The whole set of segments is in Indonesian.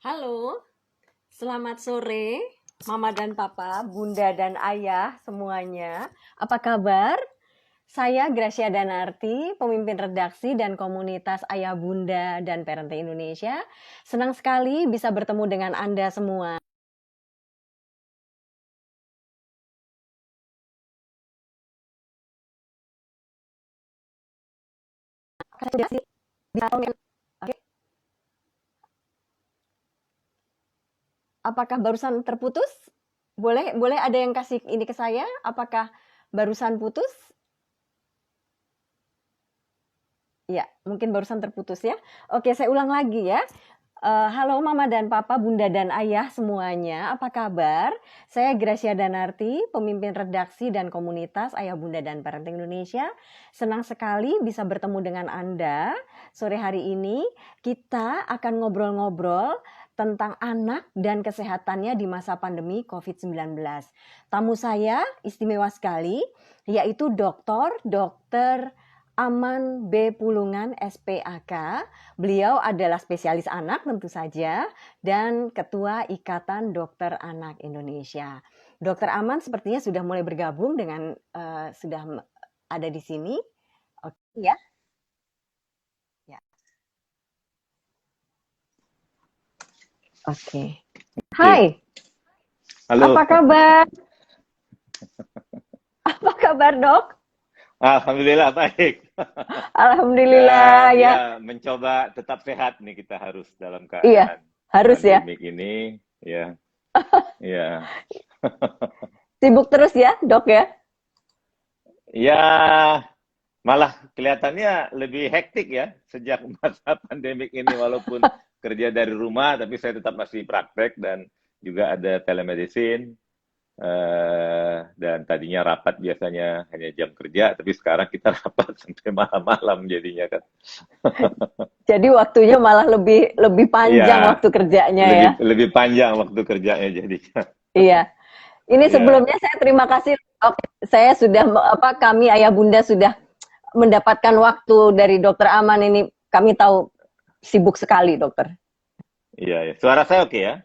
Halo, selamat sore, Mama dan Papa, Bunda dan Ayah semuanya. Apa kabar? Saya Gracia Danarti, pemimpin redaksi dan komunitas Ayah Bunda dan Parenting Indonesia. Senang sekali bisa bertemu dengan Anda semua. Apakah barusan terputus? Boleh ada yang kasih ini ke saya? Apakah barusan putus? Ya, mungkin barusan terputus ya. Oke, saya ulang lagi ya. Halo Mama dan Papa, Bunda dan Ayah semuanya, apa kabar? Saya Gracia Danarti, pemimpin redaksi dan komunitas Ayah Bunda dan Parenting Indonesia. Senang sekali bisa bertemu dengan Anda. Sore hari ini kita akan ngobrol-ngobrol tentang anak dan kesehatannya di masa pandemi COVID-19. Tamu saya istimewa sekali, yaitu Dr. Aman B. Pulungan SPAK. Beliau adalah spesialis anak tentu saja dan Ketua Ikatan Dokter Anak Indonesia. Dokter Aman sepertinya sudah mulai bergabung dengan sudah ada di sini. Oke ya. Ya. Oke. Hai. Halo. Apa kabar? Apa kabar, Dok? Alhamdulillah baik. Alhamdulillah Dan ya. ya mencoba tetap sehat nih kita harus dalam Iya, keadaan harus ya. pandemik ini, ya, ya, Sibuk terus ya, Dok ya. ya malah kelihatannya lebih hektik ya sejak masa pandemik ini walaupun kerja dari rumah tapi saya tetap masih praktek dan juga ada telemedicine. Dan tadinya rapat biasanya hanya jam kerja, tapi sekarang kita rapat sampai malam-malam jadinya kan. Jadi waktunya malah lebih panjang Iya, waktu kerjanya ya. lebih lebih panjang waktu kerjanya jadinya. Iya. Ini Iya, sebelumnya saya terima kasih, Dok. Saya sudah kami Ayah Bunda sudah mendapatkan waktu dari Dokter Aman ini. Kami tahu sibuk sekali, Dokter. iya, iya. Suara saya oke ya?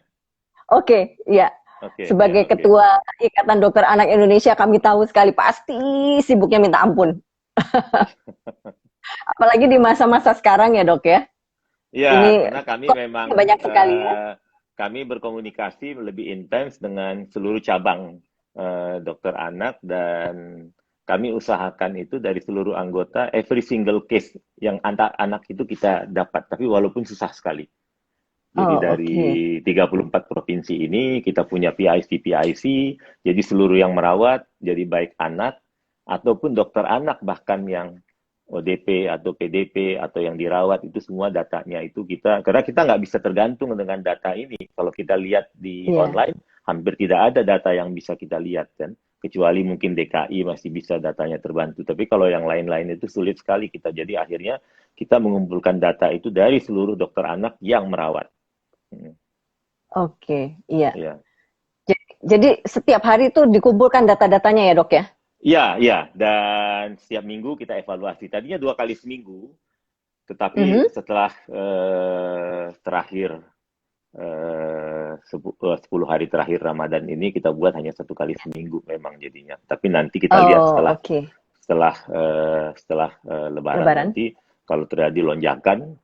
Oke, iya. Oke, ya Sebagai oke. Ketua Ikatan Dokter Anak Indonesia, kami tahu sekali pasti sibuknya minta ampun. Apalagi di masa-masa sekarang ya, Dok ya. Iya, Ini karena kami kok memang banyak sekali ya. kami berkomunikasi lebih intens dengan seluruh cabang dokter anak dan kami usahakan itu dari seluruh anggota every single case yang anak itu kita dapat, tapi walaupun susah sekali. Jadi Oh, dari oke. 34 provinsi ini kita punya PIC, jadi seluruh yang merawat, jadi baik anak ataupun dokter anak bahkan yang ODP atau PDP atau yang dirawat itu semua datanya itu kita, karena kita nggak bisa tergantung dengan data ini. Kalau kita lihat di Iya. online, hampir tidak ada data yang bisa kita lihat kan, kecuali mungkin DKI masih bisa datanya terbantu. Tapi kalau yang lain-lain itu sulit sekali kita. Jadi akhirnya kita mengumpulkan data itu dari seluruh dokter anak yang merawat. Hmm. Oke, iya. Ya, Jadi setiap hari itu dikumpulkan data-datanya ya, Dok ya? ya, ya. Dan setiap minggu kita evaluasi. Tadinya 2 kali seminggu, tetapi Mhm. setelah terakhir 10 hari terakhir Ramadan ini kita buat hanya 1 kali seminggu memang jadinya. Tapi nanti kita lihat Oh, setelah oke. Lebaran Lebaran? nanti kalau terjadi lonjakan,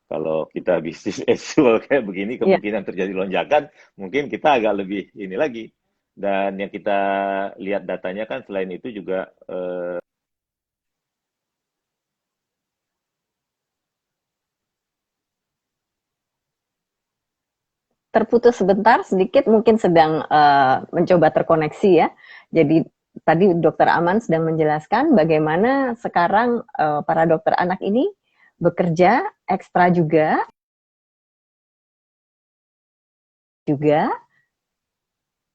kalau kita bisnis as usual kayak begini, Iya. kemungkinan terjadi lonjakan, mungkin kita agak lebih ini lagi. Dan yang kita lihat datanya kan selain itu juga Terputus sebentar sedikit mungkin sedang mencoba terkoneksi ya. Jadi tadi Dokter Aman sedang menjelaskan bagaimana sekarang para dokter anak ini bekerja ekstra juga.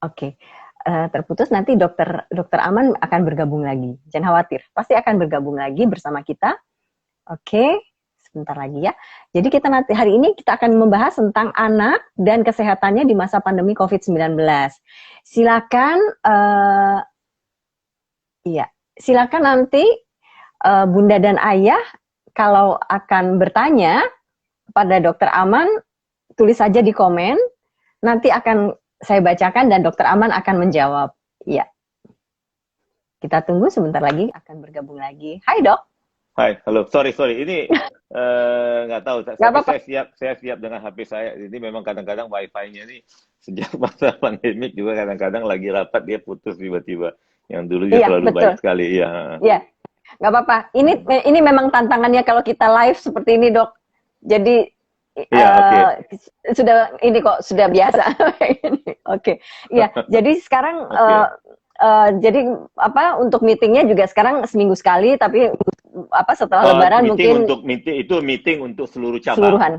Oke. Terputus nanti dokter Aman akan bergabung lagi. Jangan khawatir, pasti akan bergabung lagi bersama kita. Oke, sebentar lagi ya. Jadi kita nanti hari ini kita akan membahas tentang anak dan kesehatannya di masa pandemi COVID-19. Silakan, iya, silakan nanti Bunda dan Ayah kalau akan bertanya pada Dokter Aman, tulis saja di komen, nanti akan saya bacakan dan Dokter Aman akan menjawab. Iya. Kita tunggu sebentar lagi akan bergabung lagi. Hai Dok. Hai, halo. Sorry. Ini nggak tahu. Nggak apa-apa. Saya siap dengan HP saya. Ini memang kadang-kadang Wi-Fi-nya ini sejak masa pandemik juga kadang-kadang lagi rapat dia putus tiba-tiba. Yang dulu dia Iya, selalu betul. baik sekali. Iya. Iya, nggak apa-apa. Ini memang tantangannya kalau kita live seperti ini, Dok. Jadi Iya, oke. sudah biasa. Oke. Iya, jadi sekarang Oke. jadi apa untuk meetingnya juga sekarang seminggu sekali, tapi apa setelah Lebaran mungkin meeting untuk seluruh cabang. keseluruhan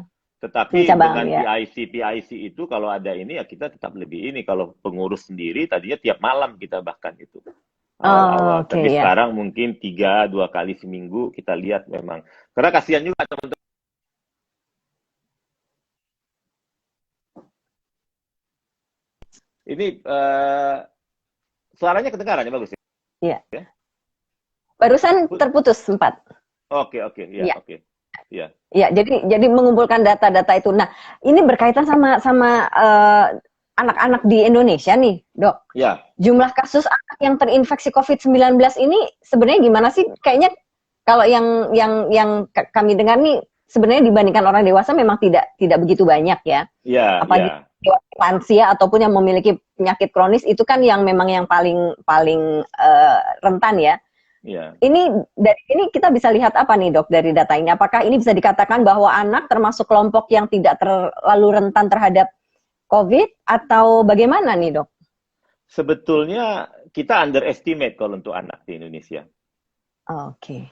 Tetapi cabang, dengan ya. PIC itu kalau ada ini ya kita tetap lebih ini. Kalau pengurus sendiri tadinya tiap malam kita bahkan itu awal-awal. Oke, Tapi ya. sekarang mungkin 2 kali seminggu kita lihat memang. Karena kasihan juga teman-teman. Ini suaranya kedengaran ya, bagus ya? Iya. Ya? Barusan terputus sempat. Oke, ya, Iya. oke. Ya. Ya, jadi mengumpulkan data-data itu. Nah, ini berkaitan sama anak-anak di Indonesia nih, Dok. Ya. Jumlah kasus anak yang terinfeksi COVID-19 ini sebenarnya gimana sih? Kayaknya kalau yang kami dengar nih sebenarnya dibandingkan orang dewasa memang tidak begitu banyak ya. Iya, Apalagi lansia ataupun yang memiliki penyakit kronis itu kan yang memang yang paling rentan ya. Iya. Dari ini kita bisa lihat apa nih, Dok, dari data ini? Apakah ini bisa dikatakan bahwa anak termasuk kelompok yang tidak terlalu rentan terhadap COVID atau bagaimana nih, Dok? Sebetulnya kita underestimate kalau untuk anak di Indonesia. Oke.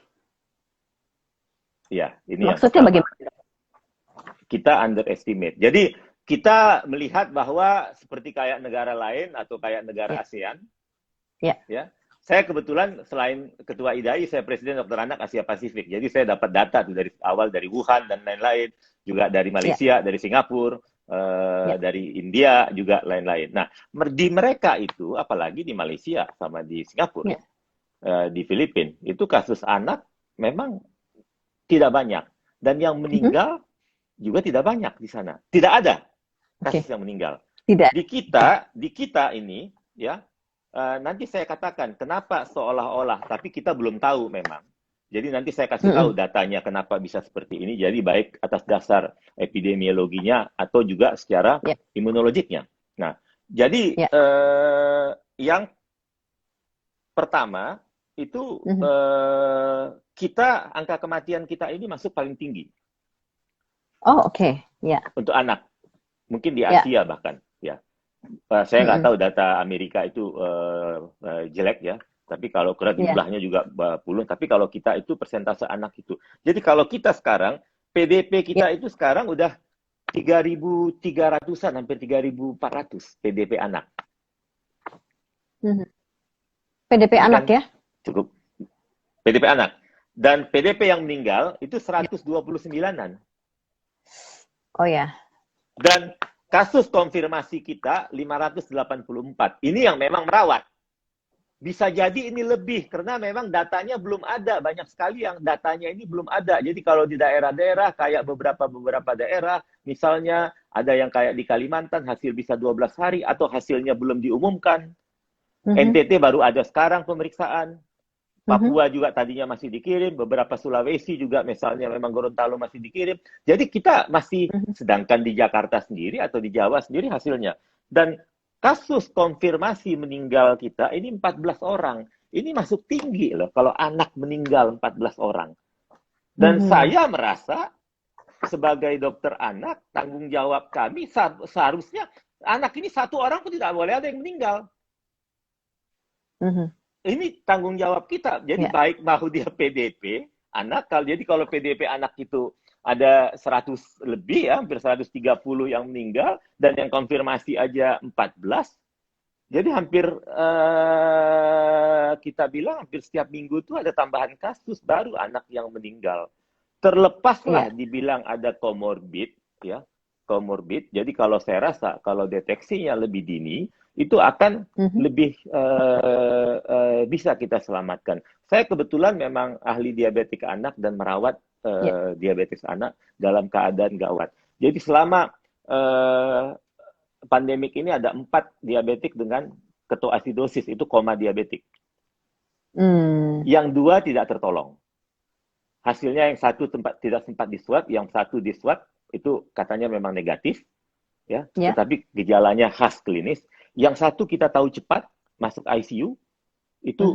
Ya, ini maksudnya bagaimana? Kita underestimate. Jadi kita melihat bahwa seperti kayak negara lain atau kayak negara ASEAN, ya. Saya kebetulan selain Ketua IDAI, saya Presiden Dokter Anak Asia Pasifik. Jadi saya dapat data tuh dari awal dari Wuhan dan lain-lain, juga dari Malaysia, dari Singapura, dari India juga lain-lain. Nah, di mereka itu, apalagi di Malaysia sama di Singapura, di Filipina, itu kasus anak memang tidak banyak dan yang meninggal juga tidak banyak di sana. Tidak ada kasus yang meninggal. Tidak. Di kita ini, ya. Nanti saya katakan kenapa seolah-olah, tapi kita belum tahu memang. Jadi nanti saya kasih tahu datanya kenapa bisa seperti ini. Jadi baik atas dasar epidemiologinya atau juga secara imunologiknya. Nah, jadi yang pertama itu angka kematian kita ini masuk paling tinggi. Oh, oke. Ya. Untuk anak, mungkin di Asia bahkan. Ya. Saya nggak tahu data Amerika itu jelek ya, tapi kalau karena jumlahnya juga puluh, tapi kalau kita itu persentase anak itu. Jadi kalau kita sekarang, PDP kita itu sekarang udah 3.300-an, hampir 3.400 PDP anak. PDP anak ya? Cukup. PDP anak. Dan PDP yang meninggal itu 129-an. Oh ya. Dan kasus konfirmasi kita 584. Ini yang memang merawat. Bisa jadi ini lebih karena memang datanya belum ada. Banyak sekali yang datanya ini belum ada. Jadi kalau di daerah-daerah kayak beberapa daerah, misalnya ada yang kayak di Kalimantan hasil bisa 12 hari atau hasilnya belum diumumkan. NTT baru ada sekarang pemeriksaan. Papua juga tadinya masih dikirim, beberapa Sulawesi juga misalnya memang Gorontalo masih dikirim. Jadi kita masih, sedangkan di Jakarta sendiri atau di Jawa sendiri hasilnya. Dan kasus konfirmasi meninggal kita ini 14 orang. Ini masuk tinggi loh kalau anak meninggal 14 orang. Dan saya merasa sebagai dokter anak, tanggung jawab kami seharusnya anak ini 1 orang pun tidak boleh ada yang meninggal. Ini tanggung jawab kita. Jadi baik mau dia PDP anak, kalau PDP anak itu ada 100 lebih ya, hampir 130 yang meninggal dan yang konfirmasi aja 14. Jadi hampir kita bilang hampir setiap minggu itu ada tambahan kasus baru anak yang meninggal. Terlepaslah dibilang ada komorbid ya. Komorbid. Jadi kalau saya rasa kalau deteksinya lebih dini itu akan lebih bisa kita selamatkan. Saya kebetulan memang ahli diabetik anak dan merawat diabetes anak dalam keadaan gawat. Jadi selama eh, pandemik ini ada 4 diabetik dengan ketoasidosis, itu koma diabetik. Yang 2 tidak tertolong. Hasilnya yang satu tidak sempat diswab, yang satu diswab itu katanya memang negatif, ya, tetapi gejalanya khas klinis. Yang satu kita tahu cepat masuk ICU, itu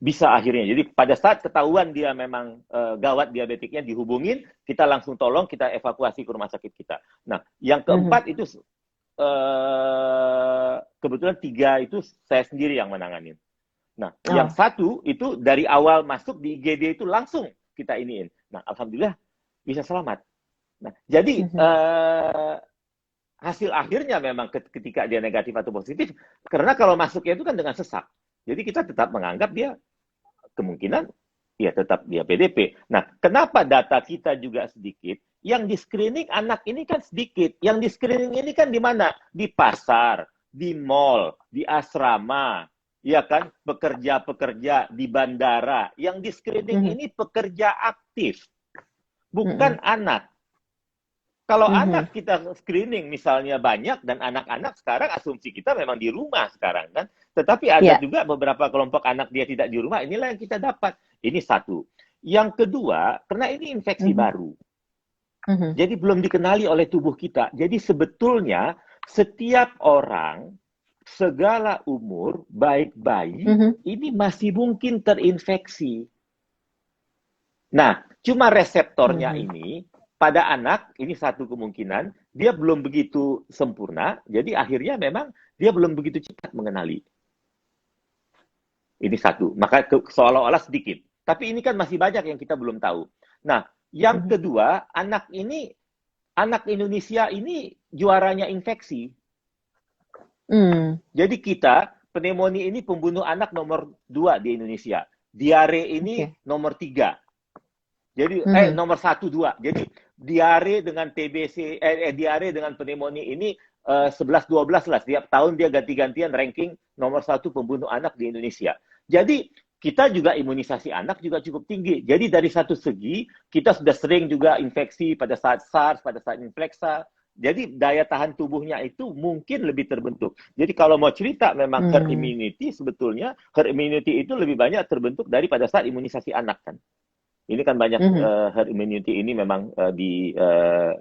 bisa akhirnya. Jadi pada saat ketahuan dia memang gawat diabetiknya, dihubungin, kita langsung tolong, kita evakuasi ke rumah sakit kita. Nah, yang keempat itu kebetulan 3 itu saya sendiri yang menanganin. Nah, yang satu itu dari awal masuk di IGD itu langsung kita iniin. Nah, alhamdulillah bisa selamat. Nah, jadi hasil akhirnya memang ketika dia negatif atau positif, karena kalau masuknya itu kan dengan sesak. Jadi kita tetap menganggap dia kemungkinan ya tetap dia PDP. Nah, kenapa data kita juga sedikit? Yang di screening anak ini kan sedikit. Yang di screening ini kan di mana? Di pasar, di mall, di asrama, ya kan, pekerja-pekerja di bandara. Yang di screening ini pekerja aktif, bukan anak. Kalau anak kita screening misalnya banyak, dan anak-anak sekarang asumsi kita memang di rumah sekarang kan. Tetapi ada juga beberapa kelompok anak dia tidak di rumah, inilah yang kita dapat. Ini satu. Yang kedua, karena ini infeksi baru. Jadi belum dikenali oleh tubuh kita. Jadi sebetulnya setiap orang, segala umur, baik bayi, ini masih mungkin terinfeksi. Nah, cuma reseptornya ini, pada anak, ini satu kemungkinan, dia belum begitu sempurna, jadi akhirnya memang dia belum begitu cepat mengenali. Ini satu, maka seolah-olah sedikit. Tapi ini kan masih banyak yang kita belum tahu. Nah, yang kedua, anak Indonesia ini juaranya infeksi. Jadi kita, pneumonia ini pembunuh anak nomor 2 di Indonesia. Diare ini nomor 3. Jadi nomor 1, 2. Jadi diare dengan TBC, diare dengan pneumonia ini 11-12 lah. Setiap tahun dia ganti-gantian ranking nomor 1 pembunuh anak di Indonesia. Jadi kita juga imunisasi anak juga cukup tinggi. Jadi dari satu segi, kita sudah sering juga infeksi pada saat SARS, pada saat influenza. Jadi daya tahan tubuhnya itu mungkin lebih terbentuk. Jadi kalau mau cerita memang herd immunity, sebetulnya herd immunity itu lebih banyak terbentuk dari pada saat imunisasi anak kan. Ini kan banyak herd immunity ini memang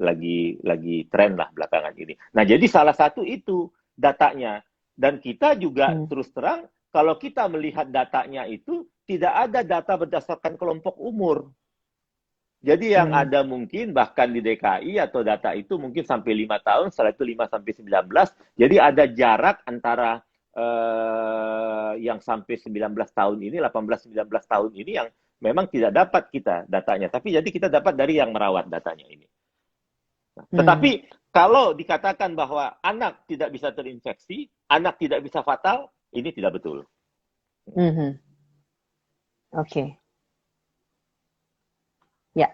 lagi tren lah belakangan ini. Nah, jadi salah satu itu datanya. Dan kita juga terus terang, kalau kita melihat datanya itu, tidak ada data berdasarkan kelompok umur. Jadi yang ada mungkin bahkan di DKI atau data itu mungkin sampai 5 tahun, setelah itu 5 sampai 19. Jadi ada jarak antara yang sampai 19 tahun ini, 18-19 tahun ini yang memang tidak dapat kita datanya. Tapi jadi kita dapat dari yang merawat datanya ini. Nah, tetapi kalau dikatakan bahwa anak tidak bisa terinfeksi, anak tidak bisa fatal, ini tidak betul. Oke. Ya.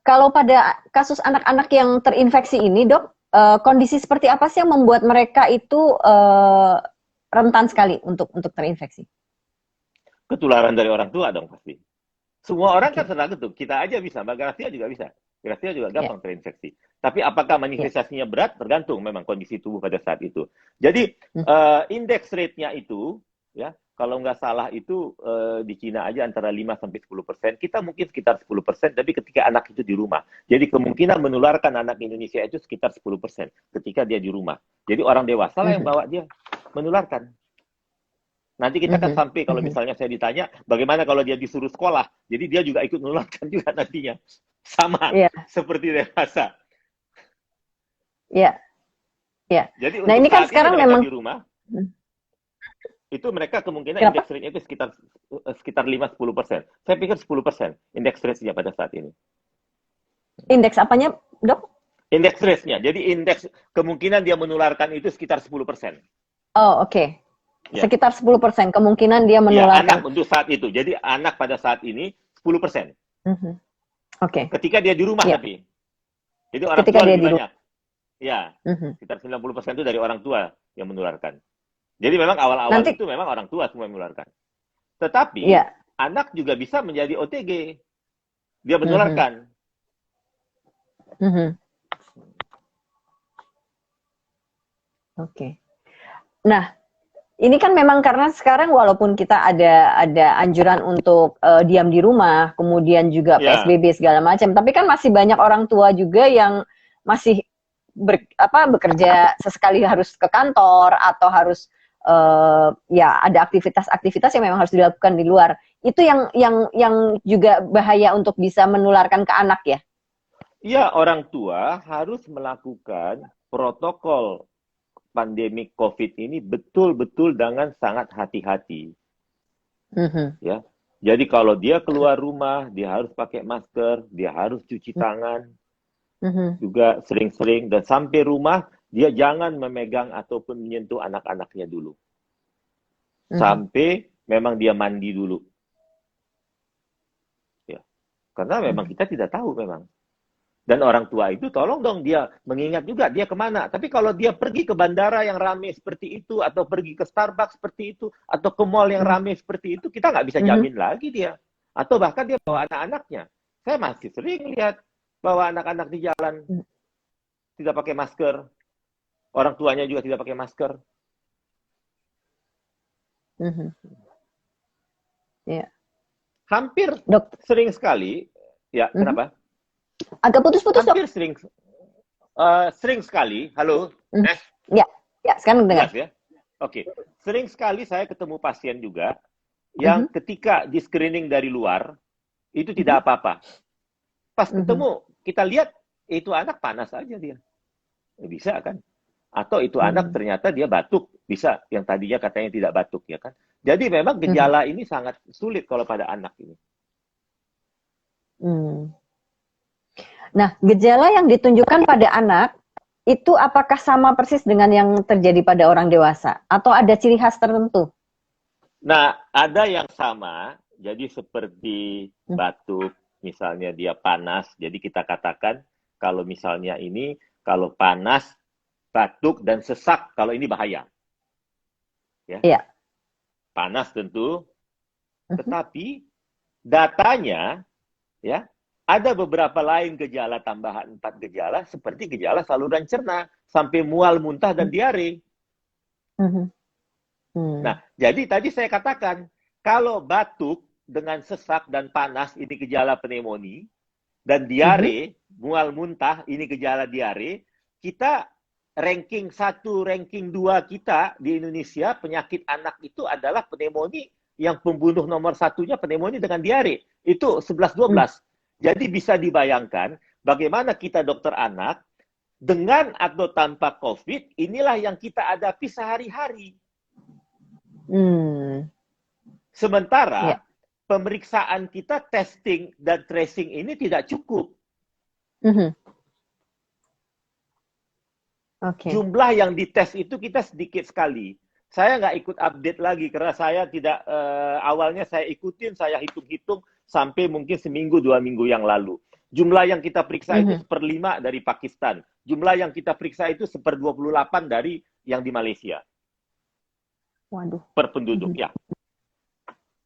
Kalau pada kasus anak-anak yang terinfeksi ini, Dok, kondisi seperti apa sih yang membuat mereka itu rentan sekali untuk terinfeksi? Ketularan dari orang tua dong pasti. Semua orang kan senang itu. Kita aja bisa, Mbak Gracia juga bisa. Gracia juga gampang terinfeksi. Tapi apakah manifestasinya berat? Tergantung memang kondisi tubuh pada saat itu. Jadi indeks rate-nya itu, ya, kalau nggak salah itu di Cina aja antara 5-10%. Kita mungkin sekitar 10%, tapi ketika anak itu di rumah. Jadi kemungkinan menularkan anak Indonesia itu sekitar 10% ketika dia di rumah. Jadi orang dewasa lah yang bawa dia menularkan. Nanti kita kan sampai kalau misalnya saya ditanya, bagaimana kalau dia disuruh sekolah? Jadi dia juga ikut menularkan juga nantinya. Sama seperti dewasa. Iya. Iya. Jadi nah, ini kan sekarang memang di rumah, itu mereka kemungkinan indeks rate-nya itu sekitar 5-10%. Saya pikir 10% indeks rate-nya pada saat ini. Indeks apanya, Dok? Indeks rate-nya. Jadi indeks kemungkinan dia menularkan itu sekitar 10%. Oh, oke. Ya. Sekitar 10% kemungkinan dia menularkan. Ya, anak untuk saat itu. Jadi anak pada saat ini 10%. Oke. Ketika dia di rumah tapi. Jadi orang tua lebih banyak. Ya, sekitar 90% itu dari orang tua yang menularkan. Jadi memang awal-awal itu memang orang tua semua yang menularkan. Tetapi anak juga bisa menjadi OTG. Dia menularkan. Oke. Nah, ini kan memang karena sekarang walaupun kita ada anjuran untuk diam di rumah, kemudian juga Ya, PSBB segala macam, tapi kan masih banyak orang tua juga yang masih bekerja sesekali harus ke kantor atau harus ya ada aktivitas-aktivitas yang memang harus dilakukan di luar. Itu yang juga bahaya untuk bisa menularkan ke anak ya. ya orang tua harus melakukan protokol pandemi COVID ini betul-betul dengan sangat hati-hati. Mhm. Ya, jadi kalau dia keluar rumah, dia harus pakai masker, dia harus cuci tangan, Mhm. juga sering-sering, dan sampai rumah dia jangan memegang ataupun menyentuh anak-anaknya dulu. Mhm. Sampai memang dia mandi dulu. Ya, karena memang Mhm. kita tidak tahu memang. Dan orang tua itu tolong dong dia mengingat juga dia kemana. Tapi kalau dia pergi ke bandara yang ramai seperti itu, atau pergi ke Starbucks seperti itu, atau ke mall yang Mhm. ramai seperti itu, kita nggak bisa Mhm. jamin lagi dia. Atau bahkan dia bawa anak-anaknya. Saya masih sering lihat bawa anak-anak di jalan tidak pakai masker. Orang tuanya juga tidak pakai masker. Mhm. Ya, Hampir dok. sering sekali, ya Mhm. kenapa? Agak putus-putus dok. Hampir sering sekali, halo, Mhm. Nes, Ya, ya sekarang dengar. jelas ya? Oke, sering sekali saya ketemu pasien juga yang Mhm. ketika di screening dari luar itu Mhm. tidak apa-apa. Pas Mhm. ketemu kita lihat itu anak panas aja dia, bisa kan? Atau itu anak Mhm. ternyata dia batuk, bisa yang tadinya katanya tidak batuk ya kan? Jadi memang Mhm. gejala ini sangat sulit kalau pada anak ini. Hmm. Nah, gejala yang ditunjukkan pada anak itu apakah sama persis dengan yang terjadi pada orang dewasa atau ada ciri khas tertentu? Nah, ada yang sama, jadi seperti Hmm. batuk, misalnya dia panas, jadi kita katakan kalau misalnya ini, kalau panas, batuk, dan sesak, kalau ini bahaya. Ya, Iya. panas tentu, Mhm. tetapi datanya, ya, ada beberapa lain gejala tambahan 4 gejala, seperti gejala saluran cerna, sampai mual, muntah, dan diare. Mhm. Nah, Hmm. jadi tadi saya katakan, kalau batuk dengan sesak dan panas, ini gejala pneumonia, dan Mhm. diare, mual muntah, ini gejala diare, kita ranking 1, ranking 2 kita di Indonesia, penyakit anak itu adalah pneumonia, yang pembunuh nomor satunya pneumonia dengan diare. Itu 11 dua Hmm. belas. Jadi bisa dibayangkan bagaimana kita dokter anak, dengan atau tanpa COVID, inilah yang kita hadapi sehari-hari. Hmm. Ya. Sementara pemeriksaan kita, testing dan tracing ini tidak cukup. Mhm. Oke. Jumlah yang dites itu kita sedikit sekali. Saya nggak ikut update lagi karena saya tidak awalnya saya ikutin, saya hitung-hitung sampai mungkin seminggu 2 minggu yang lalu. Jumlah yang kita periksa itu Mhm. 1/5 dari Pakistan. Jumlah yang kita periksa itu 1/28 dari yang di Malaysia Waduh. per penduduk Mhm. ya.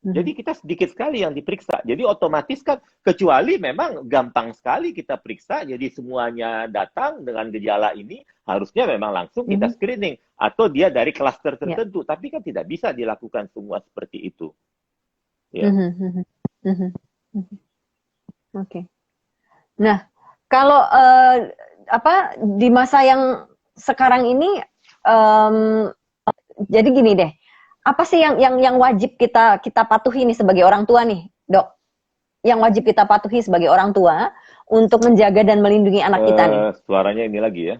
Mhm. Jadi kita sedikit sekali yang diperiksa. Jadi otomatis kan, kecuali memang gampang sekali kita periksa, jadi semuanya datang dengan gejala ini, harusnya memang langsung kita Mhm. screening. Atau dia dari klaster Ya. tertentu. Tapi kan tidak bisa dilakukan semua seperti itu. Ya. Mhm. Mhm. Mhm. Mhm. Oke. Nah, kalau di masa yang sekarang ini, em, jadi gini deh, apa sih yang wajib kita kita patuhi nih sebagai orang tua nih, dok? Yang wajib kita patuhi sebagai orang tua untuk menjaga dan melindungi anak kita nih. Suaranya ini lagi ya.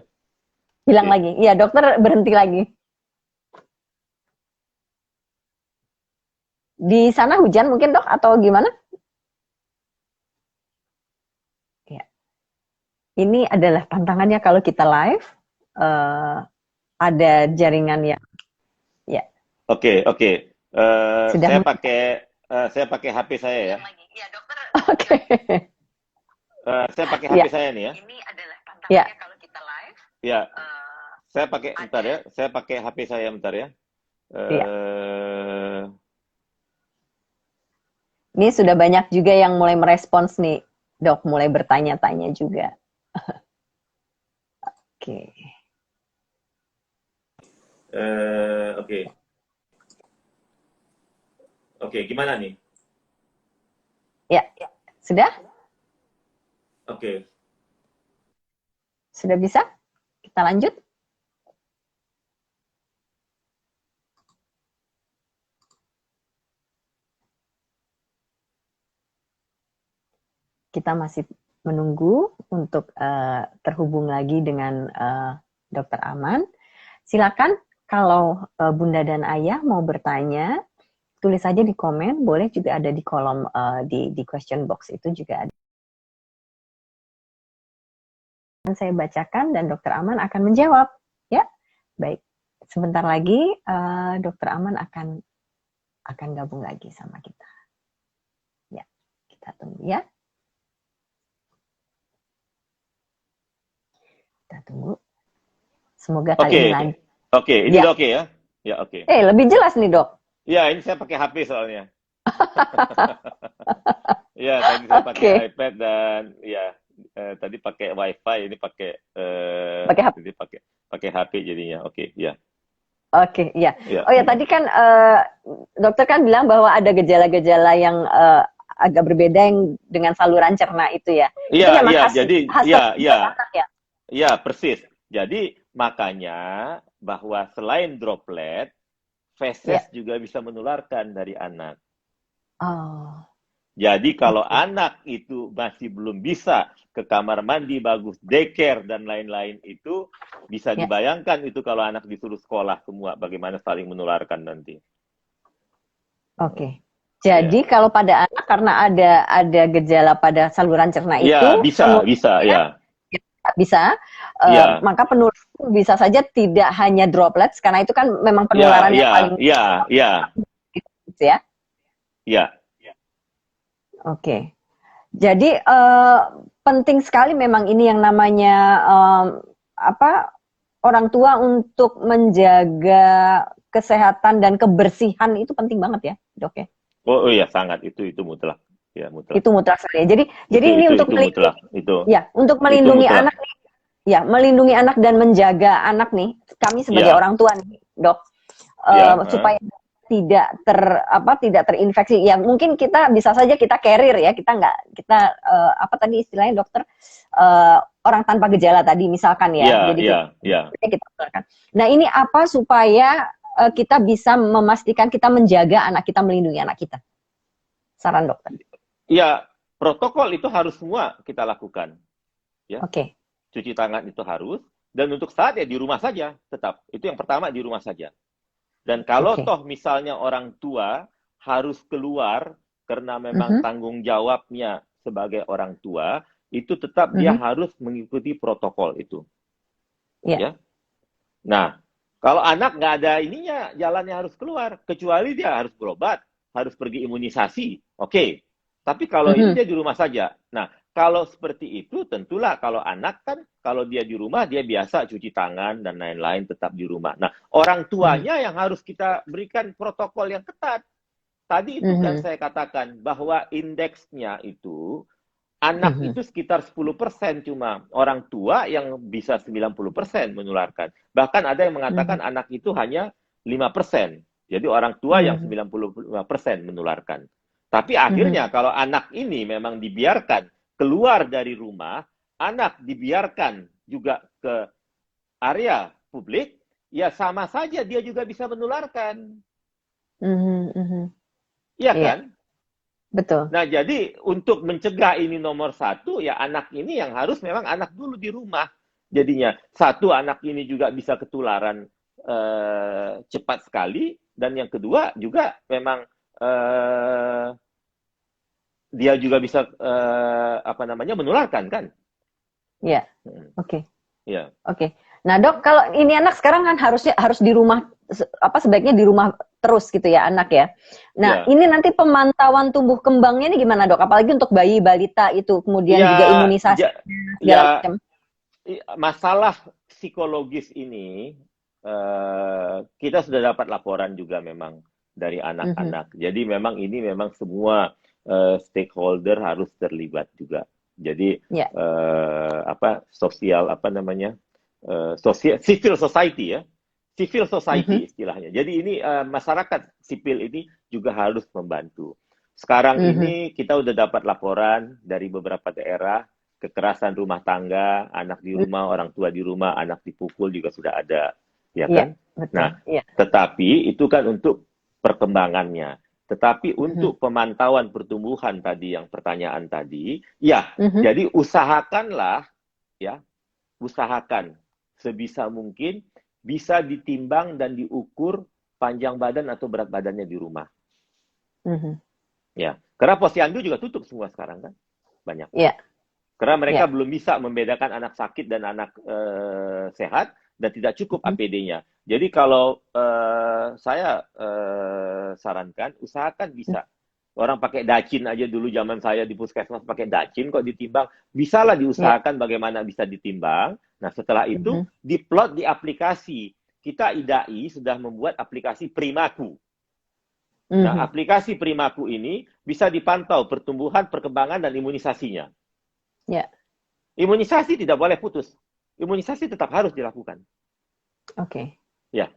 Hilang Oke. lagi. Iya, dokter berhenti lagi. Di sana hujan mungkin dok atau gimana? Ya. Ini adalah tantangannya kalau kita live. eh, ada jaringan yang ya Oke, oke. sudah Saya pakai HP saya ya. Iya, dokter. Oke. Saya pakai HP Ya. saya nih ya. Ini adalah tantangannya kalau kita live. Ya, eh, saya pakai bentar ada ya. Saya pakai HP saya bentar ya. Iya. Eh, Ini sudah banyak juga yang mulai merespons nih, dok, mulai bertanya-tanya juga. Oke. Oke. Oke, gimana nih? Ya, sudah? Oke. Sudah bisa? Kita lanjut. Kita masih menunggu untuk terhubung lagi dengan Dokter Aman. Silakan kalau Bunda dan Ayah mau bertanya, tulis saja di komen, boleh juga ada di kolom di question box itu juga ada. Saya bacakan dan Dokter Aman akan menjawab, ya. Baik, sebentar lagi Dokter Aman akan gabung lagi sama kita. Ya, kita tunggu ya. Kita tunggu. Semoga kali ini lancar. Oke, ini Ya. udah oke ya? Ya, oke. Lebih jelas nih, Dok. Ya, ini saya pakai HP soalnya. Ya, tadi saya pakai iPad dan ya tadi pakai WiFi, ini pakai pakai HP. jadi pakai HP jadinya. Oke, ya. Oke, iya. Ya. Oh ya, tadi kan dokter kan bilang bahwa ada gejala-gejala yang agak berbeda yang dengan saluran cerna itu ya. Itu Iya, memang iya, khas jadi anak ya. Iya, persis. Jadi makanya bahwa selain droplet, feses juga bisa menularkan dari anak. Oh. Jadi kalau anak itu masih belum bisa ke kamar mandi bagus, daycare dan lain-lain itu bisa dibayangkan itu kalau anak disuruh sekolah semua bagaimana saling menularkan nanti. Oke. Jadi kalau pada anak karena ada gejala pada saluran cerna itu, ya bisa, maka penularan bisa saja tidak hanya droplets karena itu kan memang penularan yang paling ya. Oke. Jadi penting sekali memang ini yang namanya orang tua untuk menjaga kesehatan dan kebersihan itu penting banget ya, Dok ya. Oh iya, sangat itu mutlak. Ya, mutlak. Itu mutlak sekali. Jadi ini untuk melindungi, untuk melindungi anak nih. Ya, melindungi anak dan menjaga anak nih. Kami sebagai orang tua nih, Dok. Supaya tidak terinfeksi. Ya mungkin kita bisa saja kita carrier ya, kita apa tadi istilahnya dokter, orang tanpa gejala tadi misalkan ya. Jadi kita keluarkan. Nah, ini apa supaya kita bisa memastikan kita menjaga anak kita, melindungi anak kita? Saran dokter. Ya, protokol itu harus semua kita lakukan. Ya. Oke. Cuci tangan itu harus, dan untuk saat ya di rumah saja tetap. Itu yang pertama, di rumah saja. Dan kalau toh misalnya orang tua harus keluar karena memang tanggung jawabnya sebagai orang tua, itu tetap dia harus mengikuti protokol itu. Ya. Nah, kalau anak nggak ada ininya, jalannya harus keluar. Kecuali dia harus berobat, harus pergi imunisasi. Oke. Tapi kalau ini dia di rumah saja. Nah, kalau seperti itu, tentulah kalau anak kan, kalau dia di rumah, dia biasa cuci tangan dan lain-lain tetap di rumah. Nah, orang tuanya yang harus kita berikan protokol yang ketat. Tadi itu kan saya katakan bahwa indeksnya itu, anak itu sekitar 10% cuma. Orang tua yang bisa 90% menularkan. Bahkan ada yang mengatakan anak itu hanya 5%. Jadi orang tua yang 95% menularkan. Tapi akhirnya kalau anak ini memang dibiarkan keluar dari rumah, anak dibiarkan juga ke area publik, ya sama saja dia juga bisa menularkan. Iya kan? Betul. Nah, jadi untuk mencegah ini nomor satu, ya anak ini yang harus memang anak dulu di rumah. Jadinya, satu, anak ini juga bisa ketularan cepat sekali, dan yang kedua juga memang dia juga bisa menularkan kan? Iya. Oke. Iya. Oke. Nah, Dok, kalau ini anak sekarang kan harus di rumah, sebaiknya di rumah terus gitu ya anak ya. Nah, ini nanti pemantauan tumbuh kembangnya ini gimana, Dok? Apalagi untuk bayi balita itu, kemudian juga imunisasi segala macam. Masalah psikologis ini kita sudah dapat laporan juga memang dari anak-anak. Jadi memang ini memang semua stakeholder harus terlibat juga. Jadi civil society ya, civil Mhm. society istilahnya. Jadi ini masyarakat sipil ini juga harus membantu. Sekarang Mhm. ini kita udah dapat laporan dari beberapa daerah kekerasan rumah tangga, anak di rumah, orang tua di rumah, anak dipukul juga sudah ada, ya Iya, kan? betul. Nah, Iya. tetapi itu kan untuk perkembangannya. Tetapi Mhm. untuk pemantauan pertumbuhan tadi yang pertanyaan tadi, ya, Mhm. jadi usahakanlah ya, usahakan sebisa mungkin bisa ditimbang dan diukur panjang badan atau berat badannya di rumah. Mhm. Ya, karena posyandu juga tutup semua sekarang kan, banyak. Iya. Karena mereka Iya. belum bisa membedakan anak sakit dan anak sehat dan tidak cukup Mhm. APD-nya. Jadi kalau saya sarankan, usahakan bisa. Orang pakai dacin aja dulu zaman saya di puskesmas pakai dacin kok ditimbang. Bisalah Iya. diusahakan bagaimana bisa ditimbang. Nah setelah itu Mhm. diplot di aplikasi. Kita IDAI sudah membuat aplikasi Primaku. Nah Mhm. aplikasi Primaku ini bisa dipantau pertumbuhan, perkembangan, dan imunisasinya. Iya. Imunisasi tidak boleh putus. Imunisasi tetap harus dilakukan. Oke. Ya,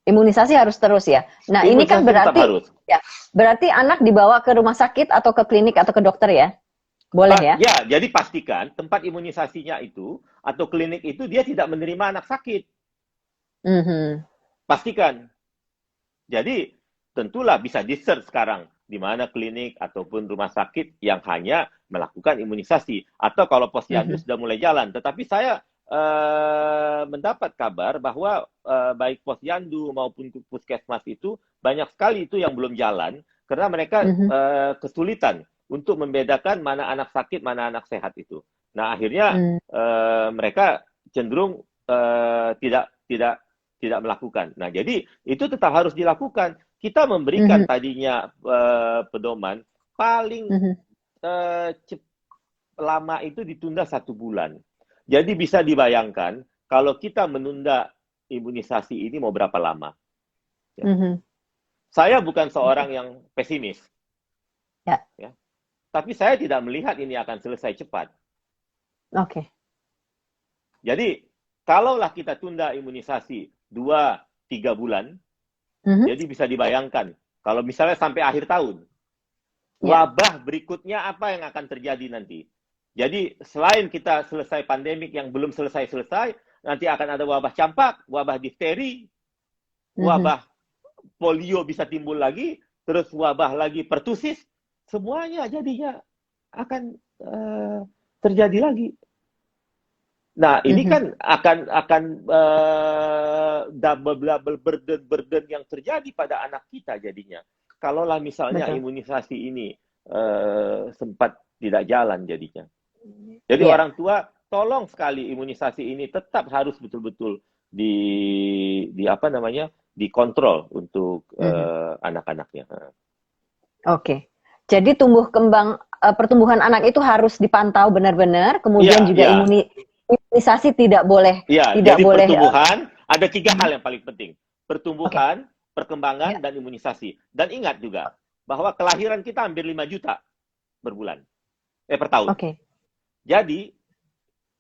Imunisasi harus terus ya. Nah, ini kan imunisasi tetap berarti harus. ya, berarti anak dibawa ke rumah sakit atau ke klinik atau ke dokter ya? Boleh ya? Ya, jadi pastikan tempat imunisasinya itu atau klinik itu dia tidak menerima anak sakit. Mhm. Pastikan. Jadi tentulah bisa di-search sekarang di mana klinik ataupun rumah sakit yang hanya melakukan imunisasi. Atau kalau posyandu Mhm. sudah mulai jalan. Tetapi saya mendapat kabar bahwa baik posyandu maupun puskesmas itu banyak sekali itu yang belum jalan karena mereka Mhm. kesulitan untuk membedakan mana anak sakit, mana anak sehat itu. Nah, akhirnya Mmm. mereka cenderung tidak melakukan. Nah, jadi itu tetap harus dilakukan. Kita memberikan Mhm. tadinya pedoman paling Mhm. lama itu ditunda 1 bulan. Jadi bisa dibayangkan kalau kita menunda imunisasi ini mau berapa lama. Ya. Mhm. Saya bukan Oke. seorang yang pesimis, Ya. ya. Tapi saya tidak melihat ini akan selesai cepat. Oke. Jadi kalaulah kita tunda imunisasi 2-3 bulan, Mhm. jadi bisa dibayangkan kalau misalnya sampai akhir tahun, Ya. wabah berikutnya apa yang akan terjadi nanti. Jadi selain kita selesai pandemik yang belum selesai-selesai, nanti akan ada wabah campak, wabah difteri, Mhm. wabah polio bisa timbul lagi, terus wabah lagi pertusis, semuanya jadinya akan terjadi lagi. Nah, ini Mhm. kan akan double burden yang terjadi pada anak kita jadinya. Kalaulah misalnya Betul. imunisasi ini sempat tidak jalan jadinya. Jadi Iya. orang tua tolong sekali imunisasi ini tetap harus betul-betul di apa namanya dikontrol untuk Mhm. anak-anaknya. Oke. Jadi pertumbuhan anak itu harus dipantau benar-benar, Iya, kemudian juga iya, imunisasi tidak boleh iya. tidak Jadi boleh, pertumbuhan ada 3 hal mhm. yang paling penting: Oke. pertumbuhan, Ya. perkembangan, dan imunisasi. Dan ingat juga bahwa kelahiran kita hampir 5 juta per tahun. Oke. Jadi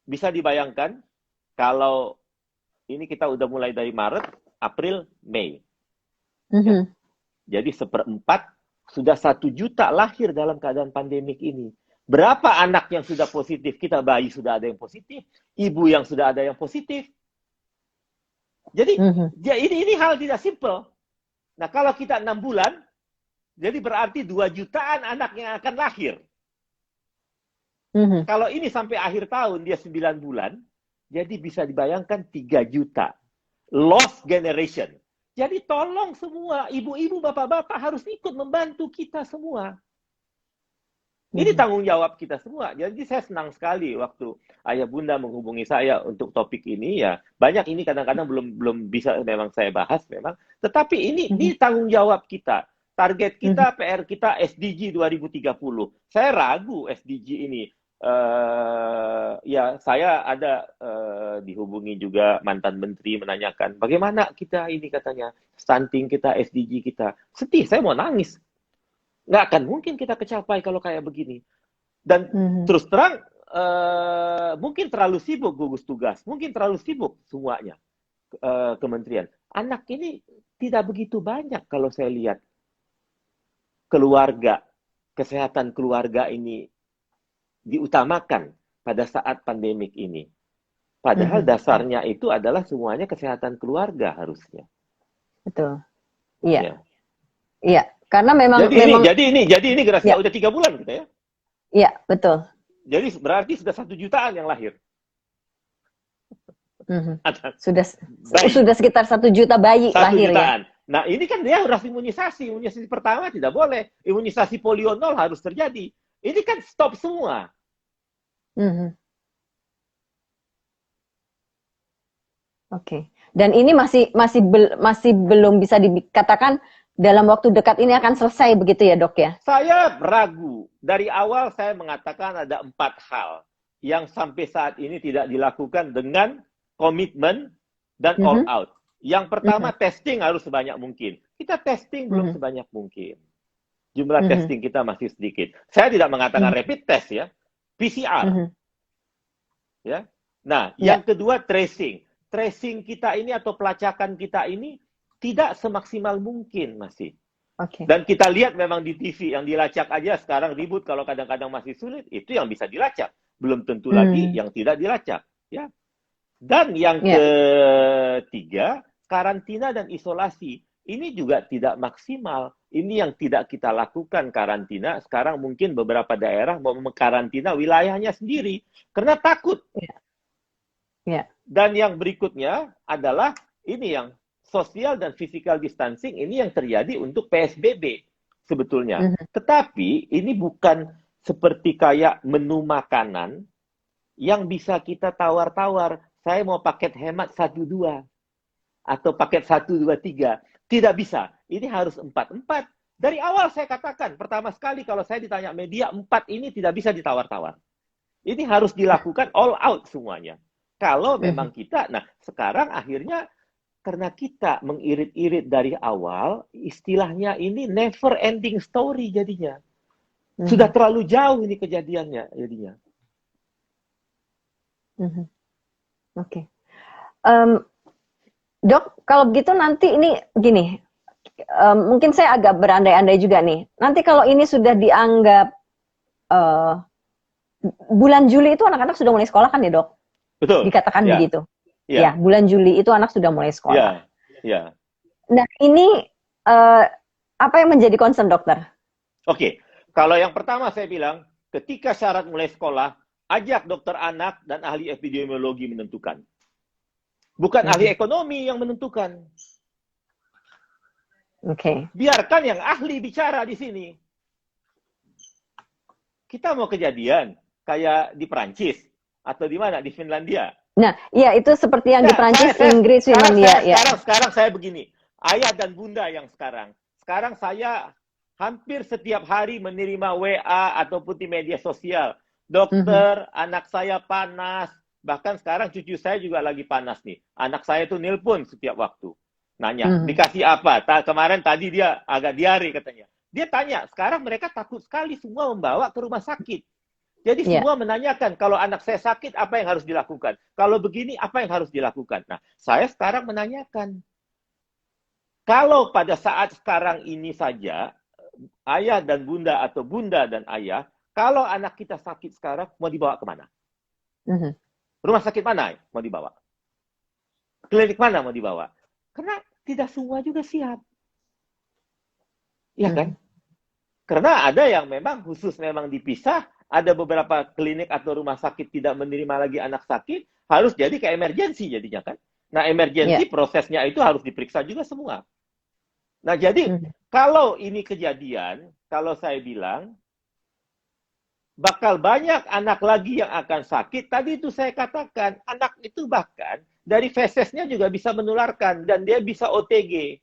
bisa dibayangkan kalau ini kita udah mulai dari Maret, April, Mei, ya. Mhm. Jadi 1/4 sudah 1 juta lahir dalam keadaan pandemik ini. Berapa anak yang sudah positif? Kita bayi sudah ada yang positif, ibu yang sudah ada yang positif. Jadi Mhm. ya ini hal tidak simpel. Nah kalau kita 6 bulan, jadi berarti 2 jutaan anak yang akan lahir. Mhm. Kalau ini sampai akhir tahun dia 9 bulan, jadi bisa dibayangkan 3 juta. Lost generation. Jadi tolong semua ibu-ibu, bapak-bapak harus ikut membantu kita semua. Ini Mhm. tanggung jawab kita semua. Jadi saya senang sekali waktu ayah bunda menghubungi saya untuk topik ini ya. Banyak ini kadang-kadang belum bisa memang saya bahas memang. Tetapi ini Mhm. tanggung jawab kita. Target Mhm. kita, PR kita SDG 2030. Saya ragu SDG ini. Ya saya ada dihubungi juga mantan menteri menanyakan bagaimana kita ini katanya stunting kita SDG kita. Sedih, saya mau nangis. Nggak akan mungkin kita kecapai kalau kayak begini. Dan Mhm. terus terang, mungkin terlalu sibuk gugus tugas, mungkin terlalu sibuk semuanya. kementerian. Anak ini tidak begitu banyak kalau saya lihat keluarga, kesehatan keluarga ini diutamakan pada saat pandemik ini. Padahal dasarnya itu adalah semuanya kesehatan keluarga harusnya. Betul. Iya. Ya. Iya. Karena memang Jadi ini Gracia ya. udah 3 bulan kita ya. Iya, betul. Jadi berarti sudah 1 jutaan yang lahir. Sudah sekitar 1 juta bayi 1 lahir jutaan. ya. Nah ini kan dia harus imunisasi. Imunisasi pertama tidak boleh. Imunisasi polio 0 harus terjadi. Ini kan stop semua. Oke. Dan ini masih belum bisa dikatakan dalam waktu dekat ini akan selesai begitu ya, Dok ya? Saya ragu. Dari awal saya mengatakan ada 4 hal yang sampai saat ini tidak dilakukan dengan komitmen dan all out. Yang pertama, testing harus sebanyak mungkin. Kita testing belum sebanyak mungkin. Jumlah testing kita masih sedikit. Saya tidak mengatakan rapid test ya, PCR. Ya. Nah, yang kedua tracing. Tracing kita ini atau pelacakan kita ini tidak semaksimal mungkin masih. Dan kita lihat memang di TV yang dilacak aja sekarang ribut kalau kadang-kadang masih sulit, itu yang bisa dilacak. Belum tentu lagi yang tidak dilacak. Ya. Dan yang ketiga, karantina dan isolasi. Ini juga tidak maksimal. Ini yang tidak kita lakukan karantina. Sekarang mungkin beberapa daerah mau mengkarantina wilayahnya sendiri. Karena takut. Dan yang berikutnya adalah ini yang social dan physical distancing. Ini yang terjadi untuk PSBB sebetulnya. Tetapi ini bukan seperti kayak menu makanan yang bisa kita tawar-tawar. Saya mau paket hemat 1-2 atau paket 1-2-3. Tidak bisa. Ini harus 4-4. Dari awal saya katakan, pertama sekali kalau saya ditanya media, 4 ini tidak bisa ditawar-tawar. Ini harus dilakukan all out semuanya. Kalau memang kita, nah sekarang akhirnya karena kita mengirit-irit dari awal, istilahnya ini never ending story jadinya. Sudah terlalu jauh ini kejadiannya jadinya. Oke. Dok, kalau begitu nanti ini gini, mungkin saya agak berandai-andai juga nih. Nanti kalau ini sudah dianggap bulan Juli itu anak-anak sudah mulai sekolah kan ya, Dok? Betul. Dikatakan begitu. Ya, bulan Juli itu anak sudah mulai sekolah. Nah, ini apa yang menjadi concern dokter? Oke, kalau yang pertama saya bilang, ketika syarat mulai sekolah, ajak dokter anak dan ahli epidemiologi menentukan. Bukan ahli ekonomi yang menentukan. Biarkan yang ahli bicara di sini. Kita mau kejadian kayak di Prancis atau di mana? Di Finlandia. Nah, ya itu seperti yang di Prancis, Inggris, Finlandia. Sekarang saya begini. Ayah dan bunda yang sekarang. Sekarang saya hampir setiap hari menerima WA ataupun di media sosial. Dokter, anak saya panas. Bahkan sekarang cucu saya juga lagi panas nih. Anak saya tuh nelpon setiap waktu. Nanya, dikasih apa? Kemarin tadi dia agak diare katanya. Dia tanya, sekarang mereka takut sekali semua membawa ke rumah sakit. Jadi semua menanyakan, kalau anak saya sakit, apa yang harus dilakukan? Kalau begini, apa yang harus dilakukan? Nah, saya sekarang menanyakan. Kalau pada saat sekarang ini saja, ayah dan bunda atau bunda dan ayah, kalau anak kita sakit sekarang, mau dibawa kemana? Rumah sakit mana mau dibawa? Klinik mana mau dibawa? Karena tidak semua juga siap. Iya kan? Karena ada yang memang khusus memang dipisah, ada beberapa klinik atau rumah sakit tidak menerima lagi anak sakit, harus jadi kayak emergensi jadinya kan. Nah, emergensi prosesnya itu harus diperiksa juga semua. Nah, jadi kalau ini kejadian, kalau saya bilang, bakal banyak anak lagi yang akan sakit. Tadi itu saya katakan, anak itu bahkan dari fesesnya juga bisa menularkan dan dia bisa OTG.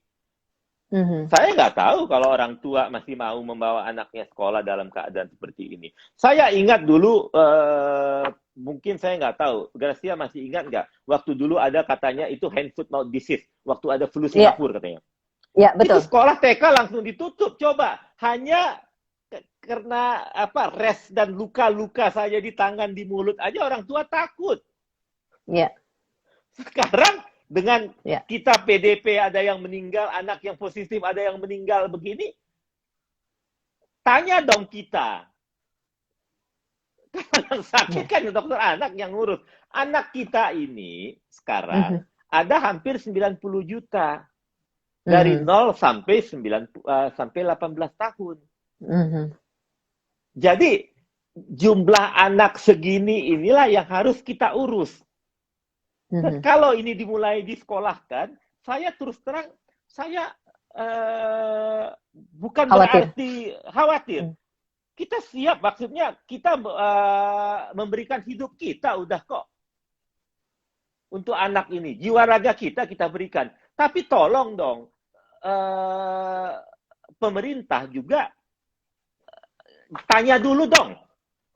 Saya nggak tahu kalau orang tua masih mau membawa anaknya sekolah dalam keadaan seperti ini. Saya ingat dulu, mungkin saya nggak tahu, Gracia masih ingat nggak? Waktu dulu ada katanya itu hand foot mouth disease, waktu ada flu Singapura katanya. Iya, betul. Itu sekolah TK langsung ditutup. Coba, hanya karena apa res dan luka-luka saja di tangan, di mulut aja orang tua takut. Iya. Sekarang Dengan Ya. kita PDP ada yang meninggal, anak yang positif ada yang meninggal begini, tanya dong kita. Yang sakit Ya. kan dokter anak yang ngurus. Anak kita ini sekarang Mhm. ada hampir 90 juta. Dari Mhm. 0 sampai 18 tahun. Mhm. Jadi jumlah anak segini inilah yang harus kita urus. Dan Mhm. kalau ini dimulai disekolahkan, saya terus terang, saya bukan Khawatir. berarti khawatir. Mhm. Kita siap, maksudnya kita memberikan hidup kita udah kok untuk anak ini. Jiwa raga kita berikan. Tapi tolong dong, pemerintah juga tanya dulu dong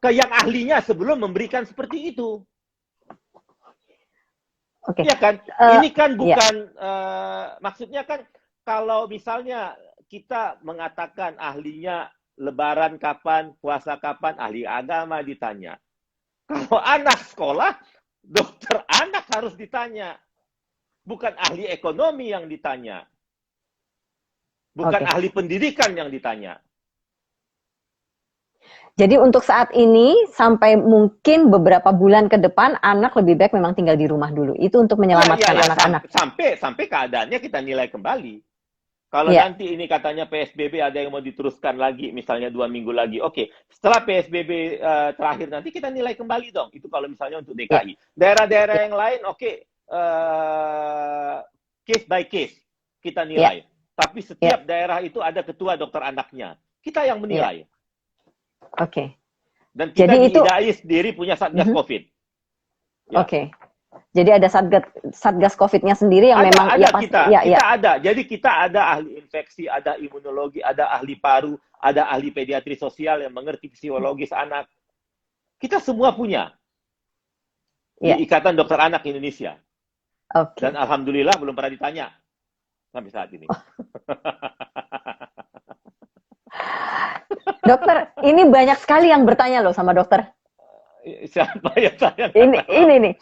ke yang ahlinya sebelum memberikan seperti itu. Oke. Iya kan? Ini kan bukan, maksudnya kan kalau misalnya kita mengatakan ahlinya lebaran kapan, puasa kapan, ahli agama ditanya. Kalau anak sekolah, dokter anak harus ditanya. Bukan ahli ekonomi yang ditanya. Bukan Oke. ahli pendidikan yang ditanya. Jadi untuk saat ini sampai mungkin beberapa bulan ke depan anak lebih baik memang tinggal di rumah dulu. Itu untuk menyelamatkan anak-anak. Sampai keadaannya kita nilai kembali. Kalau Iya. nanti ini katanya PSBB ada yang mau diteruskan lagi, misalnya 2 minggu lagi. Oke, setelah PSBB terakhir nanti kita nilai kembali dong. Itu kalau misalnya untuk Iya. DKI. Daerah-daerah Iya. yang lain, oke, case by case kita nilai. Iya. Tapi setiap daerah itu ada ketua dokter anaknya. Kita yang Iya. menilai. Oke. Dan kita Jadi di itu IDAI sendiri punya Satgas COVID. Ya. Oke. Jadi ada satgas COVID-nya sendiri yang memang ada ya pasti kita ya, ya. ada. Jadi kita ada ahli infeksi, ada imunologi, ada ahli paru, ada ahli pediatri sosial yang mengerti psikologis anak. Kita semua punya Ya. di Ikatan Dokter Anak Indonesia. Oke. Dan alhamdulillah belum pernah ditanya sampai saat ini. Dokter, ini banyak sekali yang bertanya loh sama dokter. Siapa ya saya? Ini nih.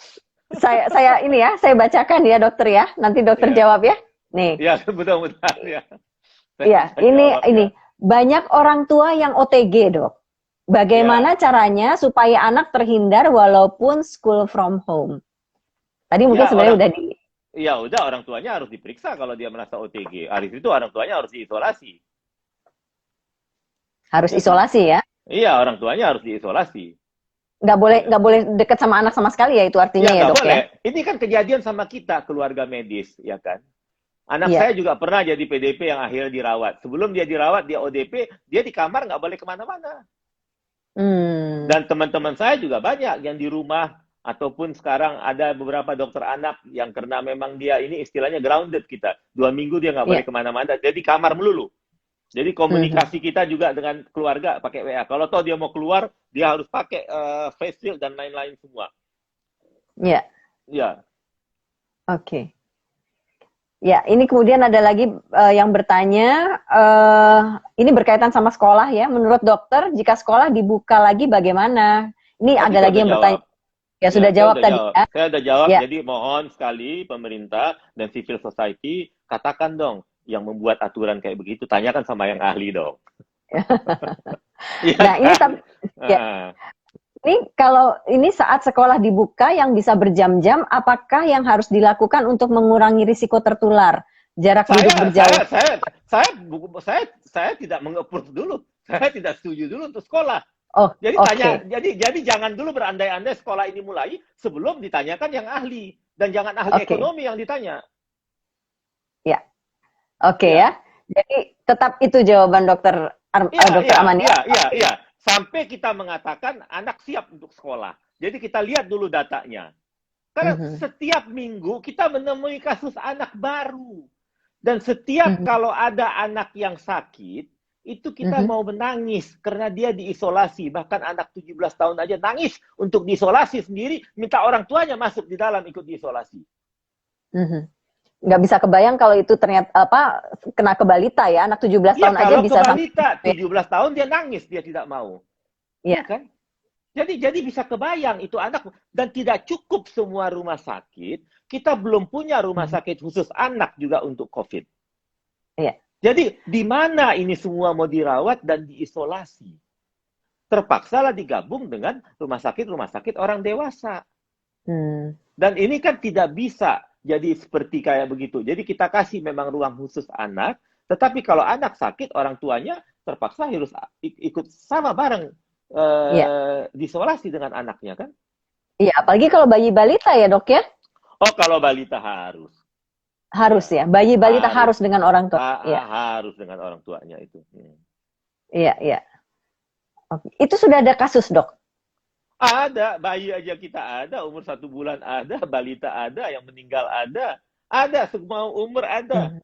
Saya ini ya, saya bacakan ya dokter ya. Nanti dokter Ya. jawab ya. Nih. Ya, mudah-mudahan ya. Iya, ini banyak orang tua yang OTG, Dok. Bagaimana caranya supaya anak terhindar walaupun school from home? Tadi mungkin sebenarnya udah di Ya udah, orang tuanya harus diperiksa kalau dia merasa OTG. Habis itu orang tuanya harus diisolasi. Harus isolasi ya? Iya, orang tuanya harus diisolasi. Nggak boleh deket sama anak sama sekali ya, itu artinya ya, Dok boleh. ya? Ini kan kejadian sama kita, keluarga medis, ya kan? Anak Iya. saya juga pernah jadi PDP yang akhirnya dirawat. Sebelum dia dirawat, dia ODP, dia di kamar nggak boleh kemana-mana. Dan teman-teman saya juga banyak yang di rumah, ataupun sekarang ada beberapa dokter anak yang karena memang dia ini istilahnya grounded kita. 2 minggu dia nggak boleh kemana-mana, jadi kamar melulu. Jadi komunikasi kita juga dengan keluarga pakai WA. Kalau toh dia mau keluar, dia harus pakai face shield dan lain-lain semua. Iya. Ya. Oke. Ya, ini kemudian ada lagi yang bertanya, ini berkaitan sama sekolah ya. Menurut dokter, jika sekolah dibuka lagi bagaimana? Ini ada lagi yang bertanya. Ya, sudah jawab tadi ya. Saya sudah jawab, jadi mohon sekali pemerintah dan civil society, katakan dong, yang membuat aturan kayak begitu, tanyakan sama yang ahli dong. Nah, ini ini kalau ini saat sekolah dibuka yang bisa berjam-jam, apakah yang harus dilakukan untuk mengurangi risiko tertular? Jarak duduk berjauh. Saya tidak meng-approve dulu. Saya tidak setuju dulu untuk sekolah. Oh, jadi jangan dulu berandai-andai sekolah ini mulai sebelum ditanyakan yang ahli, dan jangan ahli ekonomi yang ditanya. Ya. Oke ya. Jadi tetap itu jawaban dokter Aman ya. Iya. Sampai kita mengatakan anak siap untuk sekolah. Jadi kita lihat dulu datanya. Karena setiap minggu kita menemui kasus anak baru. Dan setiap kalau ada anak yang sakit, itu kita mau menangis karena dia diisolasi. Bahkan anak 17 tahun aja nangis untuk diisolasi sendiri, minta orang tuanya masuk di dalam ikut diisolasi. Nggak bisa kebayang kalau itu ternyata kena ke balita ya, anak 17 tahun aja bisa sampai. Kalau ke balita 17 tahun dia nangis, dia tidak mau. Iya kan? Jadi bisa kebayang itu anak, dan tidak cukup semua rumah sakit. Kita belum punya rumah sakit khusus anak juga untuk COVID. Iya. Jadi di mana ini semua mau dirawat dan diisolasi? Terpaksalah digabung dengan rumah sakit orang dewasa. Dan ini kan tidak bisa jadi seperti kayak begitu. Jadi kita kasih memang ruang khusus anak, tetapi kalau anak sakit, orang tuanya terpaksa harus ikut sama bareng Iya. diisolasi dengan anaknya kan? Iya, apalagi kalau bayi balita ya, Dok ya? Oh, kalau balita harus. Harus ya. Bayi balita harus dengan orang tua. Iya. Harus dengan orang tuanya itu. Iya, iya. Oke. Itu sudah ada kasus, Dok? Ada, bayi aja kita ada, umur 1 bulan ada, balita ada, yang meninggal ada, semua umur ada.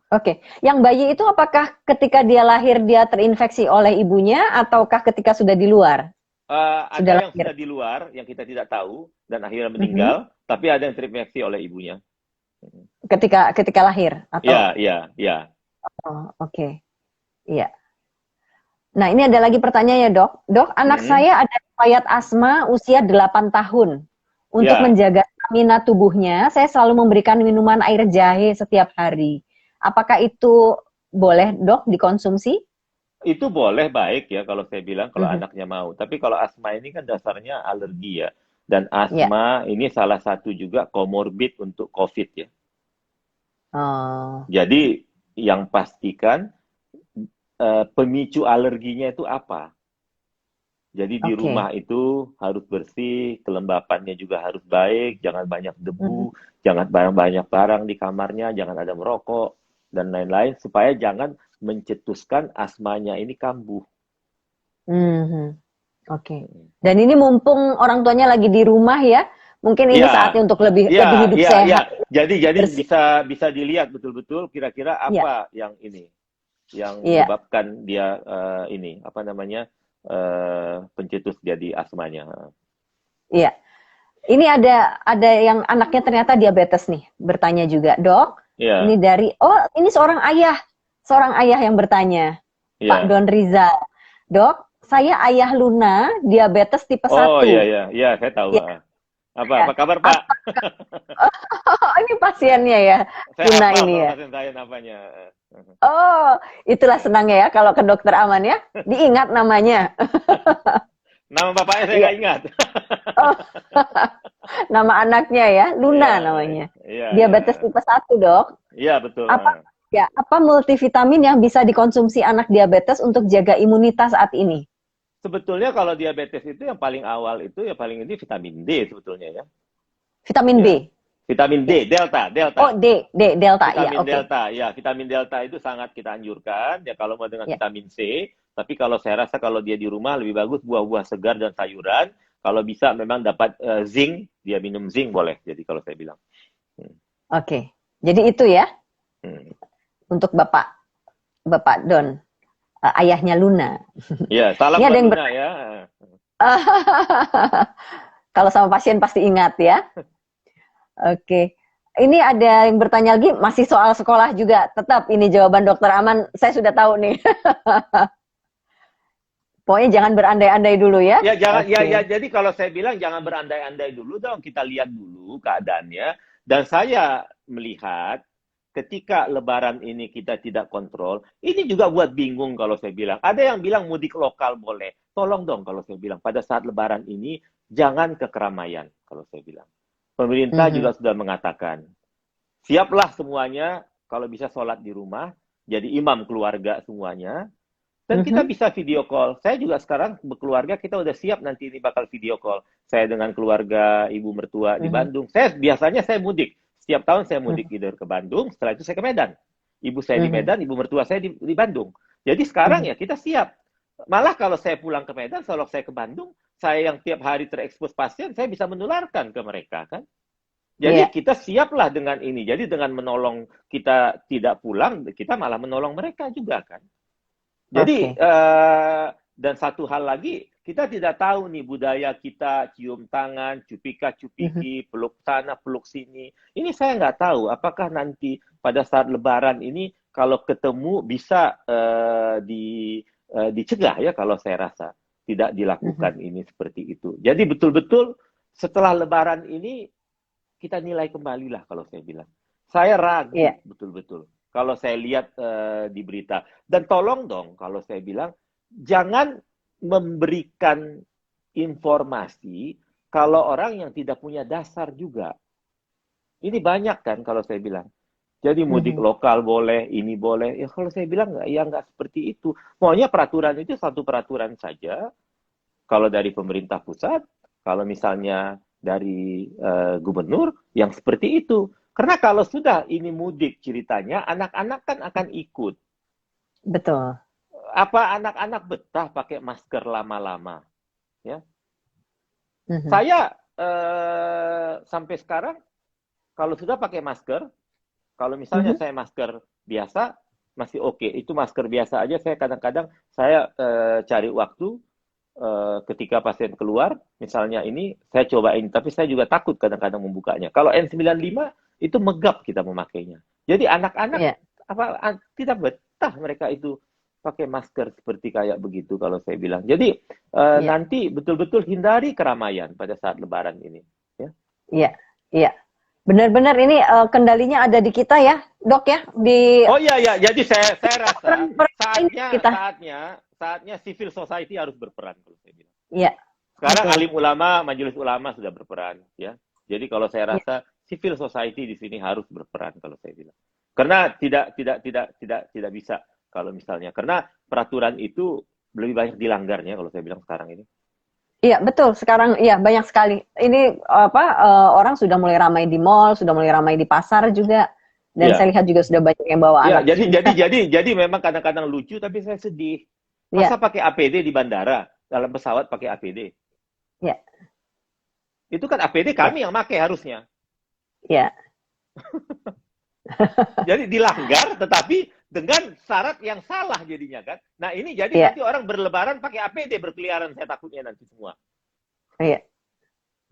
Oke. Yang bayi itu apakah ketika dia lahir dia terinfeksi oleh ibunya ataukah ketika sudah di luar? Ada yang sudah di luar, yang kita tidak tahu, dan akhirnya meninggal, tapi ada yang terinfeksi oleh ibunya. Ketika lahir? Atau? Iya. Oh, oke. Iya. Nah, ini ada lagi pertanyaan ya, Dok. Dok, anak saya ada riwayat asma usia 8 tahun. Untuk menjaga stamina tubuhnya, saya selalu memberikan minuman air jahe setiap hari. Apakah itu boleh, Dok, dikonsumsi? Itu boleh, baik ya kalau saya bilang, kalau anaknya mau. Tapi kalau asma ini kan dasarnya alergi ya. Dan asma ini salah satu juga komorbid untuk COVID ya. Jadi yang pastikan pemicu alerginya itu apa. Jadi di rumah itu harus bersih, kelembapannya juga harus baik, jangan banyak debu, jangan banyak barang di kamarnya, jangan ada merokok, dan lain-lain, supaya jangan mencetuskan asmanya ini kambuh. Oke. Dan ini mumpung orang tuanya lagi di rumah ya, mungkin ini saatnya untuk lebih hidup sehat. Jadi bisa dilihat betul-betul kira-kira apa yang ini, yang menyebabkan dia pencetus jadi asmanya. Iya. Ini ada yang anaknya ternyata diabetes nih, bertanya juga, Dok. Ini dari ini seorang ayah yang bertanya, Pak Don Rizal. Dok, saya ayah Luna, diabetes tipe 1. Oh iya, saya tahu. Apa kabar, Pak? Ini pasiennya ya, Luna ini ya. Pasien saya namanya. Oh, itulah senangnya ya kalau ke dokter aman ya. Diingat namanya. Nama bapaknya saya nggak ingat. Nama anaknya ya, Luna namanya. Diabetes tipe 1, Dok. Iya, betul. Apa multivitamin yang bisa dikonsumsi anak diabetes untuk jaga imunitas saat ini? Sebetulnya kalau diabetes itu yang paling awal itu ya paling ini vitamin D sebetulnya ya. Vitamin B? Vitamin D, delta. Oh, delta. Vitamin delta, ya. Vitamin delta itu sangat kita anjurkan, ya kalau mau dengan vitamin C. Tapi kalau saya rasa kalau dia di rumah lebih bagus buah-buah segar dan sayuran. Kalau bisa memang dapat zinc, dia minum zinc boleh. Jadi kalau saya bilang. Oke, jadi itu ya. Untuk Bapak Don, ayahnya Luna. Iya, salam buat Luna ya. Kalau sama pasien pasti ingat ya. Oke. Ini ada yang bertanya lagi, masih soal sekolah juga. Tetap ini jawaban Dokter Aman, saya sudah tahu nih. Pokoknya jangan berandai-andai dulu ya. Ya jangan ya jadi kalau saya bilang jangan berandai-andai dulu dong, kita lihat dulu keadaannya. Dan saya melihat ketika lebaran ini kita tidak kontrol, ini juga buat bingung kalau saya bilang. Ada yang bilang mudik lokal boleh. Tolong dong kalau saya bilang pada saat lebaran ini jangan ke keramaian kalau saya bilang. Pemerintah juga sudah mengatakan, siaplah semuanya kalau bisa sholat di rumah, jadi imam keluarga semuanya, dan kita bisa video call. Saya juga sekarang berkeluarga, kita udah siap nanti ini bakal video call. Saya dengan keluarga ibu mertua di Bandung. Biasanya saya mudik. Setiap tahun saya mudik ke Bandung, setelah itu saya ke Medan. Ibu saya di Medan, ibu mertua saya di Bandung. Jadi sekarang ya kita siap. Malah kalau saya pulang ke Medan, kalau saya ke Bandung, saya yang tiap hari terekspos pasien, saya bisa menularkan ke mereka kan. Jadi kita siaplah dengan ini. Jadi dengan menolong kita tidak pulang, kita malah menolong mereka juga kan. Jadi dan satu hal lagi, kita tidak tahu nih budaya kita cium tangan, cupika-cupiki, peluk sana, peluk sini. Ini saya nggak tahu apakah nanti pada saat Lebaran ini kalau ketemu bisa dicegah ya kalau saya rasa. tidak dilakukan ini seperti itu. Jadi betul-betul setelah Lebaran ini kita nilai kembali lah kalau saya bilang. Saya ragu Iya. betul-betul kalau saya lihat di berita. Dan tolong dong kalau saya bilang jangan memberikan informasi kalau orang yang tidak punya dasar juga. Ini banyak kan kalau saya bilang. Jadi mudik lokal boleh, ini boleh. Ya kalau saya bilang nggak seperti itu. Maunya peraturan itu satu peraturan saja. Kalau dari pemerintah pusat, kalau misalnya dari gubernur, yang seperti itu. Karena kalau sudah ini mudik ceritanya, anak-anak kan akan ikut. Betul. Apa anak-anak betah pakai masker lama-lama? Ya, Mhm. saya sampai sekarang kalau sudah pakai masker, kalau misalnya saya masker biasa masih oke. Itu masker biasa aja. Saya kadang-kadang saya cari waktu ketika pasien keluar, misalnya ini saya cobain, tapi saya juga takut kadang-kadang membukanya. Kalau N95 itu megap kita memakainya. Jadi anak-anak Iya. tidak betah mereka itu pakai masker seperti kayak begitu kalau saya bilang. Jadi Iya. nanti betul-betul hindari keramaian pada saat Lebaran ini. Ya. Iya. Iya. Benar-benar ini kendalinya ada di kita ya, Dok ya, di Oh iya ya, jadi saya rasa peran kita. saatnya civil society harus berperan kalau saya bilang. Iya. Sekarang Betul. alim ulama, majelis ulama sudah berperan, ya. Jadi kalau saya Iya. rasa civil society di sini harus berperan kalau saya bilang. Karena tidak bisa kalau misalnya karena peraturan itu lebih banyak dilanggarnya kalau saya bilang sekarang ini. Iya, betul. Sekarang iya banyak sekali. Ini orang sudah mulai ramai di mall, sudah mulai ramai di pasar juga. Dan Iya. saya lihat juga sudah banyak yang bawa Ya, anak. jadi memang kadang-kadang lucu tapi saya sedih. Masa Iya. pakai APD di bandara, dalam pesawat pakai APD? Iya. Itu kan APD kami yang pakai harusnya. Iya. Jadi dilanggar tetapi dengan syarat yang salah jadinya kan. Nah ini jadi Iya. nanti orang berlebaran pakai APD berkeliaran saya takutnya nanti semua. Iya.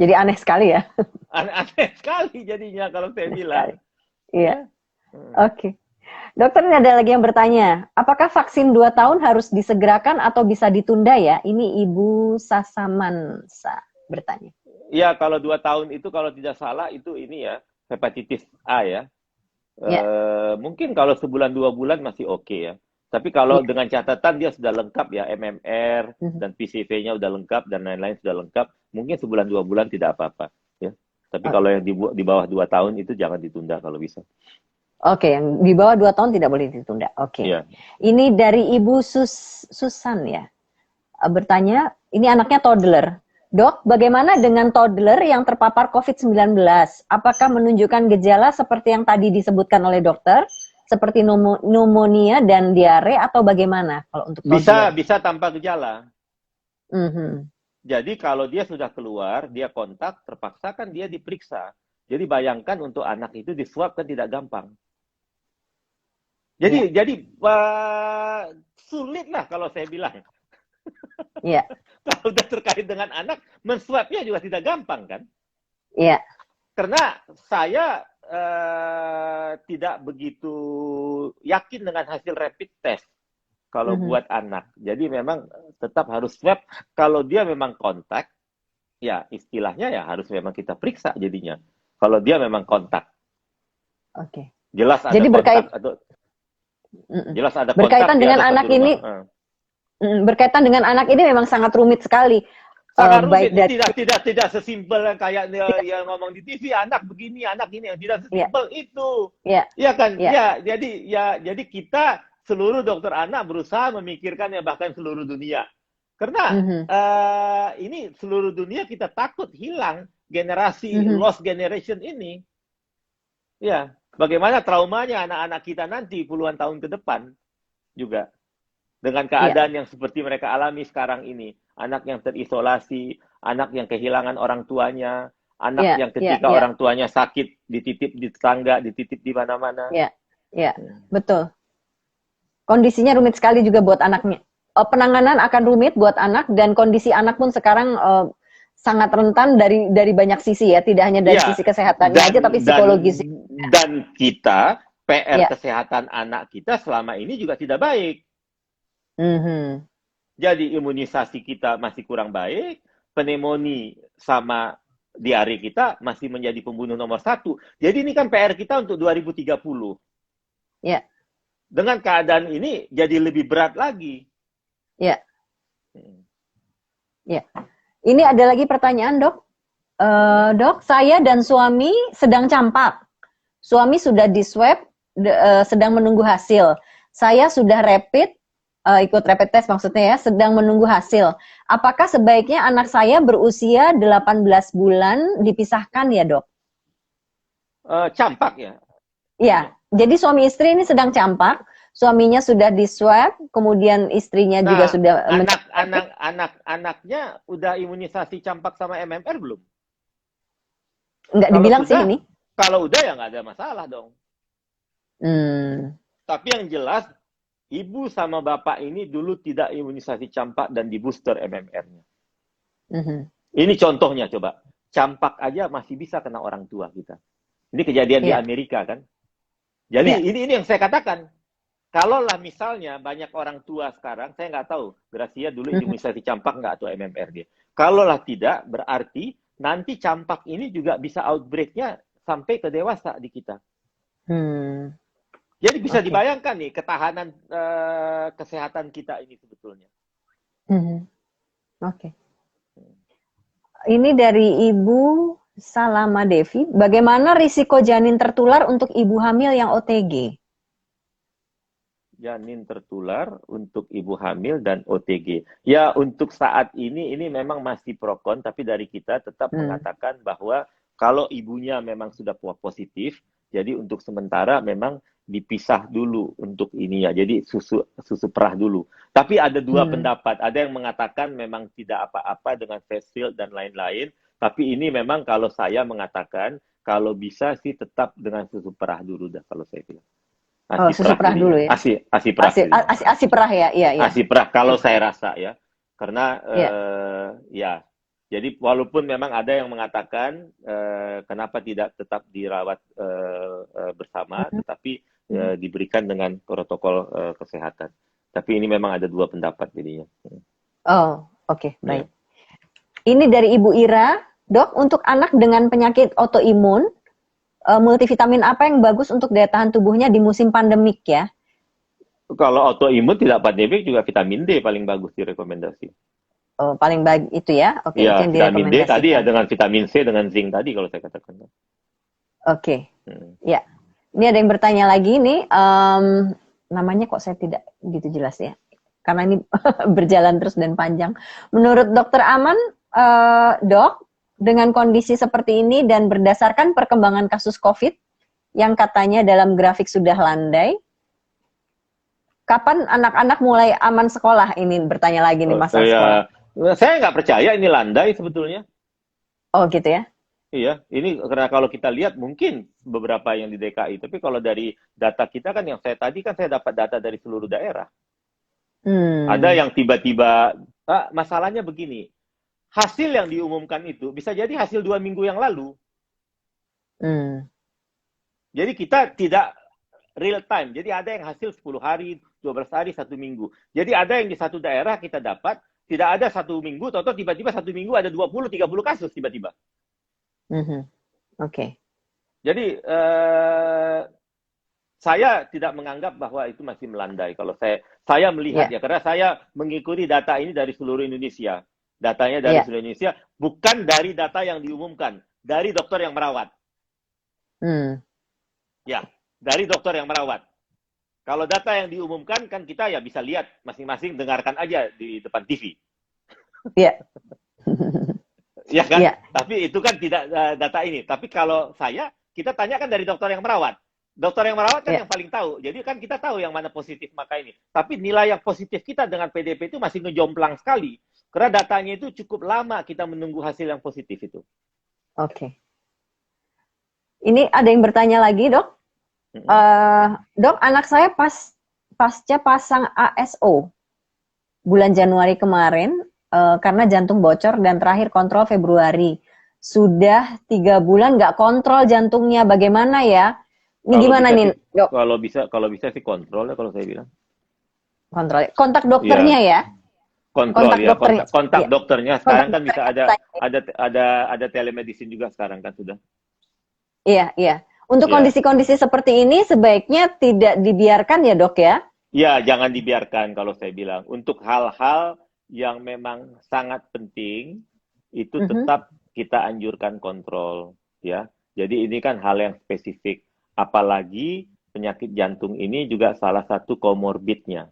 Jadi aneh sekali ya. Aneh sekali jadinya kalau saya bilang. Iya. Oke. Dokter, ini ada lagi yang bertanya, apakah vaksin 2 tahun harus disegerakan atau bisa ditunda ya? Ini Ibu Sasamansa bertanya. Iya, kalau 2 tahun itu kalau tidak salah itu ini ya, hepatitis A ya. Ya. Mungkin kalau sebulan 2 bulan masih oke ya. Tapi kalau Ya. dengan catatan dia sudah lengkap ya, MMR Mhm. dan PCV-nya sudah lengkap dan lain-lain sudah lengkap, mungkin sebulan 2 bulan tidak apa-apa ya. Tapi Oke. kalau yang di bawah 2 tahun itu jangan ditunda kalau bisa. Oke, yang di bawah 2 tahun tidak boleh ditunda. Oke. Iya. Ini dari Ibu Susan ya. Bertanya, ini anaknya toddler. Dok, bagaimana dengan toddler yang terpapar COVID-19? Apakah menunjukkan gejala seperti yang tadi disebutkan oleh dokter? Seperti pneumonia dan diare atau bagaimana kalau untuk toddler? Bisa tanpa gejala. Mhm. Jadi kalau dia sudah keluar, dia kontak, terpaksa kan dia diperiksa. Jadi bayangkan untuk anak itu diswab kan tidak gampang. Jadi sulit lah kalau saya bilang. Iya. Kalau sudah terkait dengan anak, menswabnya juga tidak gampang kan? Iya. Karena saya tidak begitu yakin dengan hasil rapid test kalau buat anak. Jadi memang tetap harus swab. Kalau dia memang kontak, ya istilahnya ya harus memang kita periksa jadinya. Kalau dia memang kontak. Oke. Jelas ada Jadi kontak atau jelas ada kontak. Berkaitan dengan anak ini, berkaitan dengan anak ini memang sangat rumit sekali. Sangat rumit. Baik dari Tidak sesimpel yang kayak yang ngomong di TV, anak begini, anak ini, yang tidak sesimpel itu. Iya. Iya kan? Iya. Ya, jadi kita seluruh dokter anak berusaha memikirkan ya bahkan seluruh dunia. Karena ini seluruh dunia kita takut hilang generasi lost generation ini. Ya, bagaimana traumanya anak-anak kita nanti puluhan tahun ke depan juga. Dengan keadaan yang seperti mereka alami sekarang ini. Anak yang terisolasi, anak yang kehilangan orang tuanya, anak yang ketika orang tuanya sakit, dititip di tetangga, dititip di mana-mana. Iya, betul. Kondisinya rumit sekali juga buat anaknya. Penanganan akan rumit buat anak, dan kondisi anak pun sekarang sangat rentan dari banyak sisi ya, tidak hanya dari sisi kesehatannya aja, tapi psikologis. Dan kita, PR kesehatan anak kita selama ini juga tidak baik. Jadi imunisasi kita masih kurang baik, pneumonia sama diare kita masih menjadi pembunuh nomor satu. Jadi ini kan PR kita untuk 2030. Ya, Dengan keadaan ini jadi lebih berat lagi. ya, ya. Ini ada lagi pertanyaan, Dok. Dok, saya dan suami sedang campak. Suami sudah di swab, sedang menunggu hasil. Saya sudah rapid, ikut rapid test maksudnya ya, sedang menunggu hasil. Apakah sebaiknya anak saya berusia 18 bulan dipisahkan ya, Dok? Campak ya? Iya, jadi suami istri ini sedang campak, suaminya sudah di swab, kemudian istrinya juga sudah anaknya udah imunisasi campak sama MMR belum? Nggak dibilang sih ini. Kalau udah ya nggak ada masalah dong. Tapi yang jelas ibu sama bapak ini dulu tidak imunisasi campak dan di booster MMR-nya. Ini contohnya coba. Campak aja masih bisa kena orang tua kita. Ini kejadian di Amerika kan. Jadi ini yang saya katakan. Kalaulah misalnya banyak orang tua sekarang, saya nggak tahu Gracia dulu imunisasi campak nggak atau MMR dia. Kalaulah tidak, berarti nanti campak ini juga bisa outbreak-nya sampai ke dewasa di kita. Jadi bisa dibayangkan nih ketahanan kesehatan kita ini sebetulnya. Ini dari Ibu Salama Devi. Bagaimana risiko janin tertular untuk ibu hamil yang OTG? Janin tertular untuk ibu hamil dan OTG. Ya untuk saat ini memang masih prokon, tapi dari kita tetap mengatakan bahwa kalau ibunya memang sudah positif, jadi untuk sementara memang dipisah dulu untuk ini ya. Jadi susu perah dulu. Tapi ada dua pendapat. Ada yang mengatakan memang tidak apa-apa dengan face shield dan lain-lain. Tapi ini memang kalau saya mengatakan kalau bisa sih tetap dengan susu perah dulu dah kalau saya bilang. Susu perah dulu ya. Asi perah. Asi perah ya, iya. Asi perah kalau saya rasa ya. Karena ya. Jadi walaupun memang ada yang mengatakan kenapa tidak tetap dirawat bersama, tetapi diberikan dengan protokol kesehatan. Tapi ini memang ada dua pendapat jadinya. Oke, baik. Ini dari Ibu Ira, Dok, untuk anak dengan penyakit autoimun, multivitamin apa yang bagus untuk daya tahan tubuhnya di musim pandemik ya? Kalau autoimun tidak pandemik juga vitamin D paling bagus direkomendasi. Paling baik itu ya? Oke, ya, vitamin D tadi ya dengan vitamin C dengan zinc tadi kalau saya katakan. Oke, ya. Ini ada yang bertanya lagi nih, namanya kok saya tidak gitu jelas ya? Karena ini berjalan terus dan panjang. Menurut Dokter Aman, Dok, dengan kondisi seperti ini dan berdasarkan perkembangan kasus COVID yang katanya dalam grafik sudah landai, kapan anak-anak mulai aman sekolah? Ini bertanya lagi nih masa sekolah. Saya nggak percaya ini landai sebetulnya. Oh gitu ya? Iya, ini karena kalau kita lihat mungkin beberapa yang di DKI, tapi kalau dari data kita kan yang saya dapat data dari seluruh daerah. Ada yang tiba-tiba, masalahnya begini, hasil yang diumumkan itu bisa jadi hasil 2 minggu yang lalu. Jadi kita tidak real time, jadi ada yang hasil 10 hari, 12 hari, 1 minggu. Jadi ada yang di satu daerah kita dapat, tidak ada 1 minggu, atau tiba-tiba 1 minggu ada 20-30 kasus tiba-tiba. Oke. Jadi saya tidak menganggap bahwa itu masih melandai. Kalau saya melihat ya, karena saya mengikuti data ini dari seluruh Indonesia. Datanya dari seluruh Indonesia, bukan dari data yang diumumkan, dari dokter yang merawat. Ya, dari dokter yang merawat. Kalau data yang diumumkan kan kita ya bisa lihat masing-masing dengarkan aja di depan TV. Iya. Ya kan? Tapi itu kan tidak data ini. Tapi kalau kita tanyakan dari dokter yang merawat. Dokter yang merawat kan yang paling tahu. Jadi kan kita tahu yang mana positif maka ini. Tapi nilai yang positif kita dengan PDP itu masih ngejomplang sekali. Karena datanya itu cukup lama kita menunggu hasil yang positif itu. Oke. Ini ada yang bertanya lagi, Dok. Dok, anak saya pasca pasang ASO bulan Januari kemarin karena jantung bocor dan terakhir kontrol Februari. Sudah 3 bulan nggak kontrol jantungnya, bagaimana ya? Ini gimana nih, Dok? Kalau bisa sih kontrol ya kalau saya bilang. Kontrol. Kontak dokternya ya? kontrol kontak ya, dokternya. kontak Iya, dokternya. kontak Sekarang kan bisa dokternya. ada telemedicine juga sekarang kan sudah. Iya, iya. Untuk Ya, kondisi-kondisi seperti ini sebaiknya tidak dibiarkan ya, Dok ya? ya jangan dibiarkan kalau saya bilang. Untuk hal-hal yang memang sangat penting itu Mhm. tetap kita anjurkan kontrol ya. Jadi ini kan hal yang spesifik. Apalagi penyakit jantung ini juga salah satu komorbidnya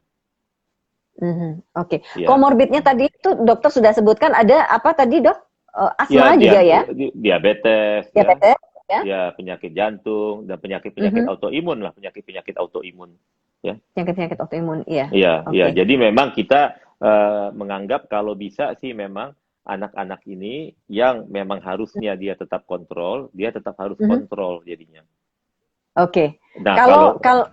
Mhm. Oke. ya. Komorbidnya tadi itu dokter sudah sebutkan ada apa tadi, Dok? Ya, Asma juga ya? diabetes ya, Diabetes ya? ya penyakit jantung dan penyakit-penyakit Mhm. autoimun lah, penyakit-penyakit autoimun ya. Penyakit-penyakit autoimun. Iya. Iya, iya. Oke. Jadi memang kita menganggap kalau bisa sih memang anak-anak ini yang memang harusnya dia tetap kontrol, dia tetap harus Mhm. kontrol jadinya. Oke. Nah, Kalau kalau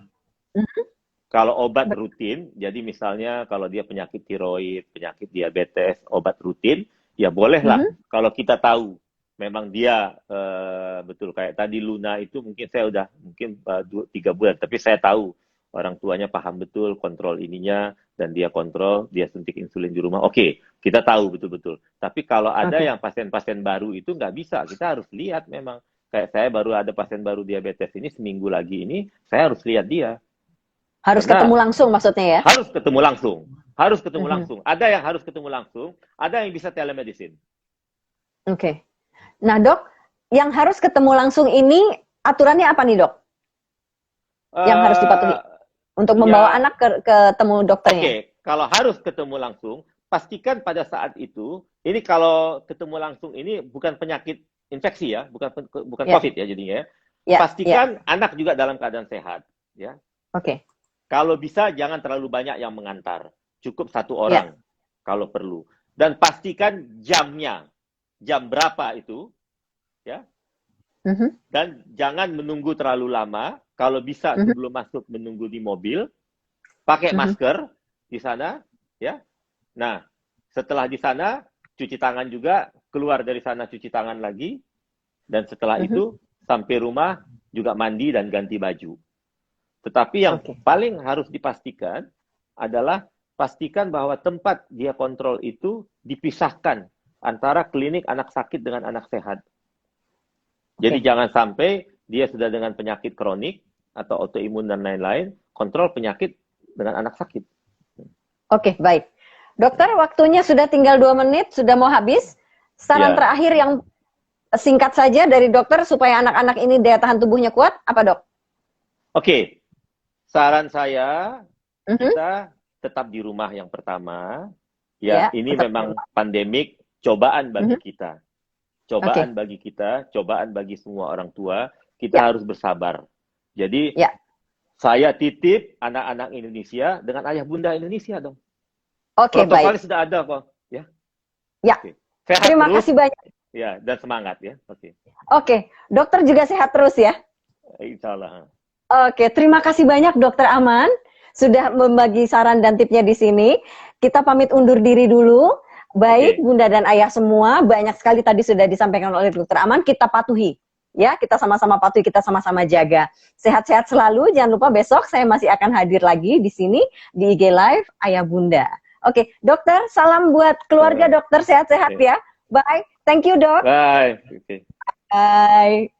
Mhm. kalau obat rutin, jadi misalnya kalau dia penyakit tiroid, penyakit diabetes, obat rutin, ya bolehlah Mhm. kalau kita tahu memang dia betul kayak tadi Luna itu mungkin saya udah mungkin 2-3 bulan, tapi saya tahu orang tuanya paham betul kontrol ininya dan dia kontrol, dia suntik insulin di rumah. Oke, kita tahu betul-betul. Tapi kalau ada Oke. yang pasien-pasien baru itu nggak bisa, kita harus lihat memang. Kayak saya baru ada pasien baru diabetes ini seminggu lagi ini, saya harus lihat dia. Harus ketemu Karena langsung maksudnya ya? harus ketemu langsung. Harus ketemu Mhm. langsung. Ada yang harus ketemu langsung, ada yang bisa telemedicine. Oke. Nah, Dok, yang harus ketemu langsung ini aturannya apa nih, Dok? Yang harus dipatuhi Eh untuk membawa ya, anak ketemu dokternya? oke. Kalau harus ketemu langsung, pastikan pada saat itu, ini kalau ketemu langsung ini bukan penyakit infeksi ya, bukan Ya, COVID ya jadinya ya. ya, ya. Pastikan anak juga dalam keadaan sehat ya. Oke. Kalau bisa jangan terlalu banyak yang mengantar. Cukup satu Ya. orang kalau perlu. Dan pastikan jamnya. Jam berapa itu ya. Mhm. Dan jangan menunggu terlalu lama. Kalau bisa Mhm. sebelum masuk menunggu di mobil, pakai Mhm. masker di sana ya. Nah, setelah di sana cuci tangan juga, keluar dari sana cuci tangan lagi dan setelah Mhm. itu sampai rumah juga mandi dan ganti baju. Tetapi yang Oke. paling harus dipastikan adalah pastikan bahwa tempat dia kontrol itu dipisahkan antara klinik anak sakit dengan anak sehat. Jadi Oke. jangan sampai dia sudah dengan penyakit kronik atau autoimun dan lain-lain, kontrol penyakit dengan anak sakit. Oke, baik. Dokter, waktunya sudah tinggal 2 menit, sudah mau habis. Saran Ya, terakhir yang singkat saja dari dokter supaya anak-anak ini daya tahan tubuhnya kuat, apa, Dok? oke. Saran saya, Mhm. kita tetap di rumah yang pertama. Ya, Ya, ini tetap di memang rumah. pandemik, cobaan bagi Mhm. kita. Oke. Cobaan bagi kita, cobaan bagi semua orang tua. Kita Ya, harus bersabar. Jadi, ya. saya titip anak-anak Indonesia dengan ayah bunda Indonesia dong. Oke, baik. Protokolnya sudah ada kok. Ya, Ya, oke. Sehat terima terus, kasih banyak. ya, dan semangat ya. Oke, Oke, dokter juga sehat terus ya. insya Allah. Oke, terima kasih banyak Dokter Aman sudah membagi saran dan tipnya di sini. Kita pamit undur diri dulu. Baik, Oke, Bunda dan Ayah semua, banyak sekali tadi sudah disampaikan oleh Dokter Aman, kita patuhi. Ya, kita sama-sama patuhi, kita sama-sama jaga. Sehat-sehat selalu, jangan lupa besok saya masih akan hadir lagi di sini di IG Live Ayah Bunda. Oke, dokter, salam buat keluarga dokter, sehat-sehat oke. ya. Bye. Thank you, Dok. Bye. Oke. Bye.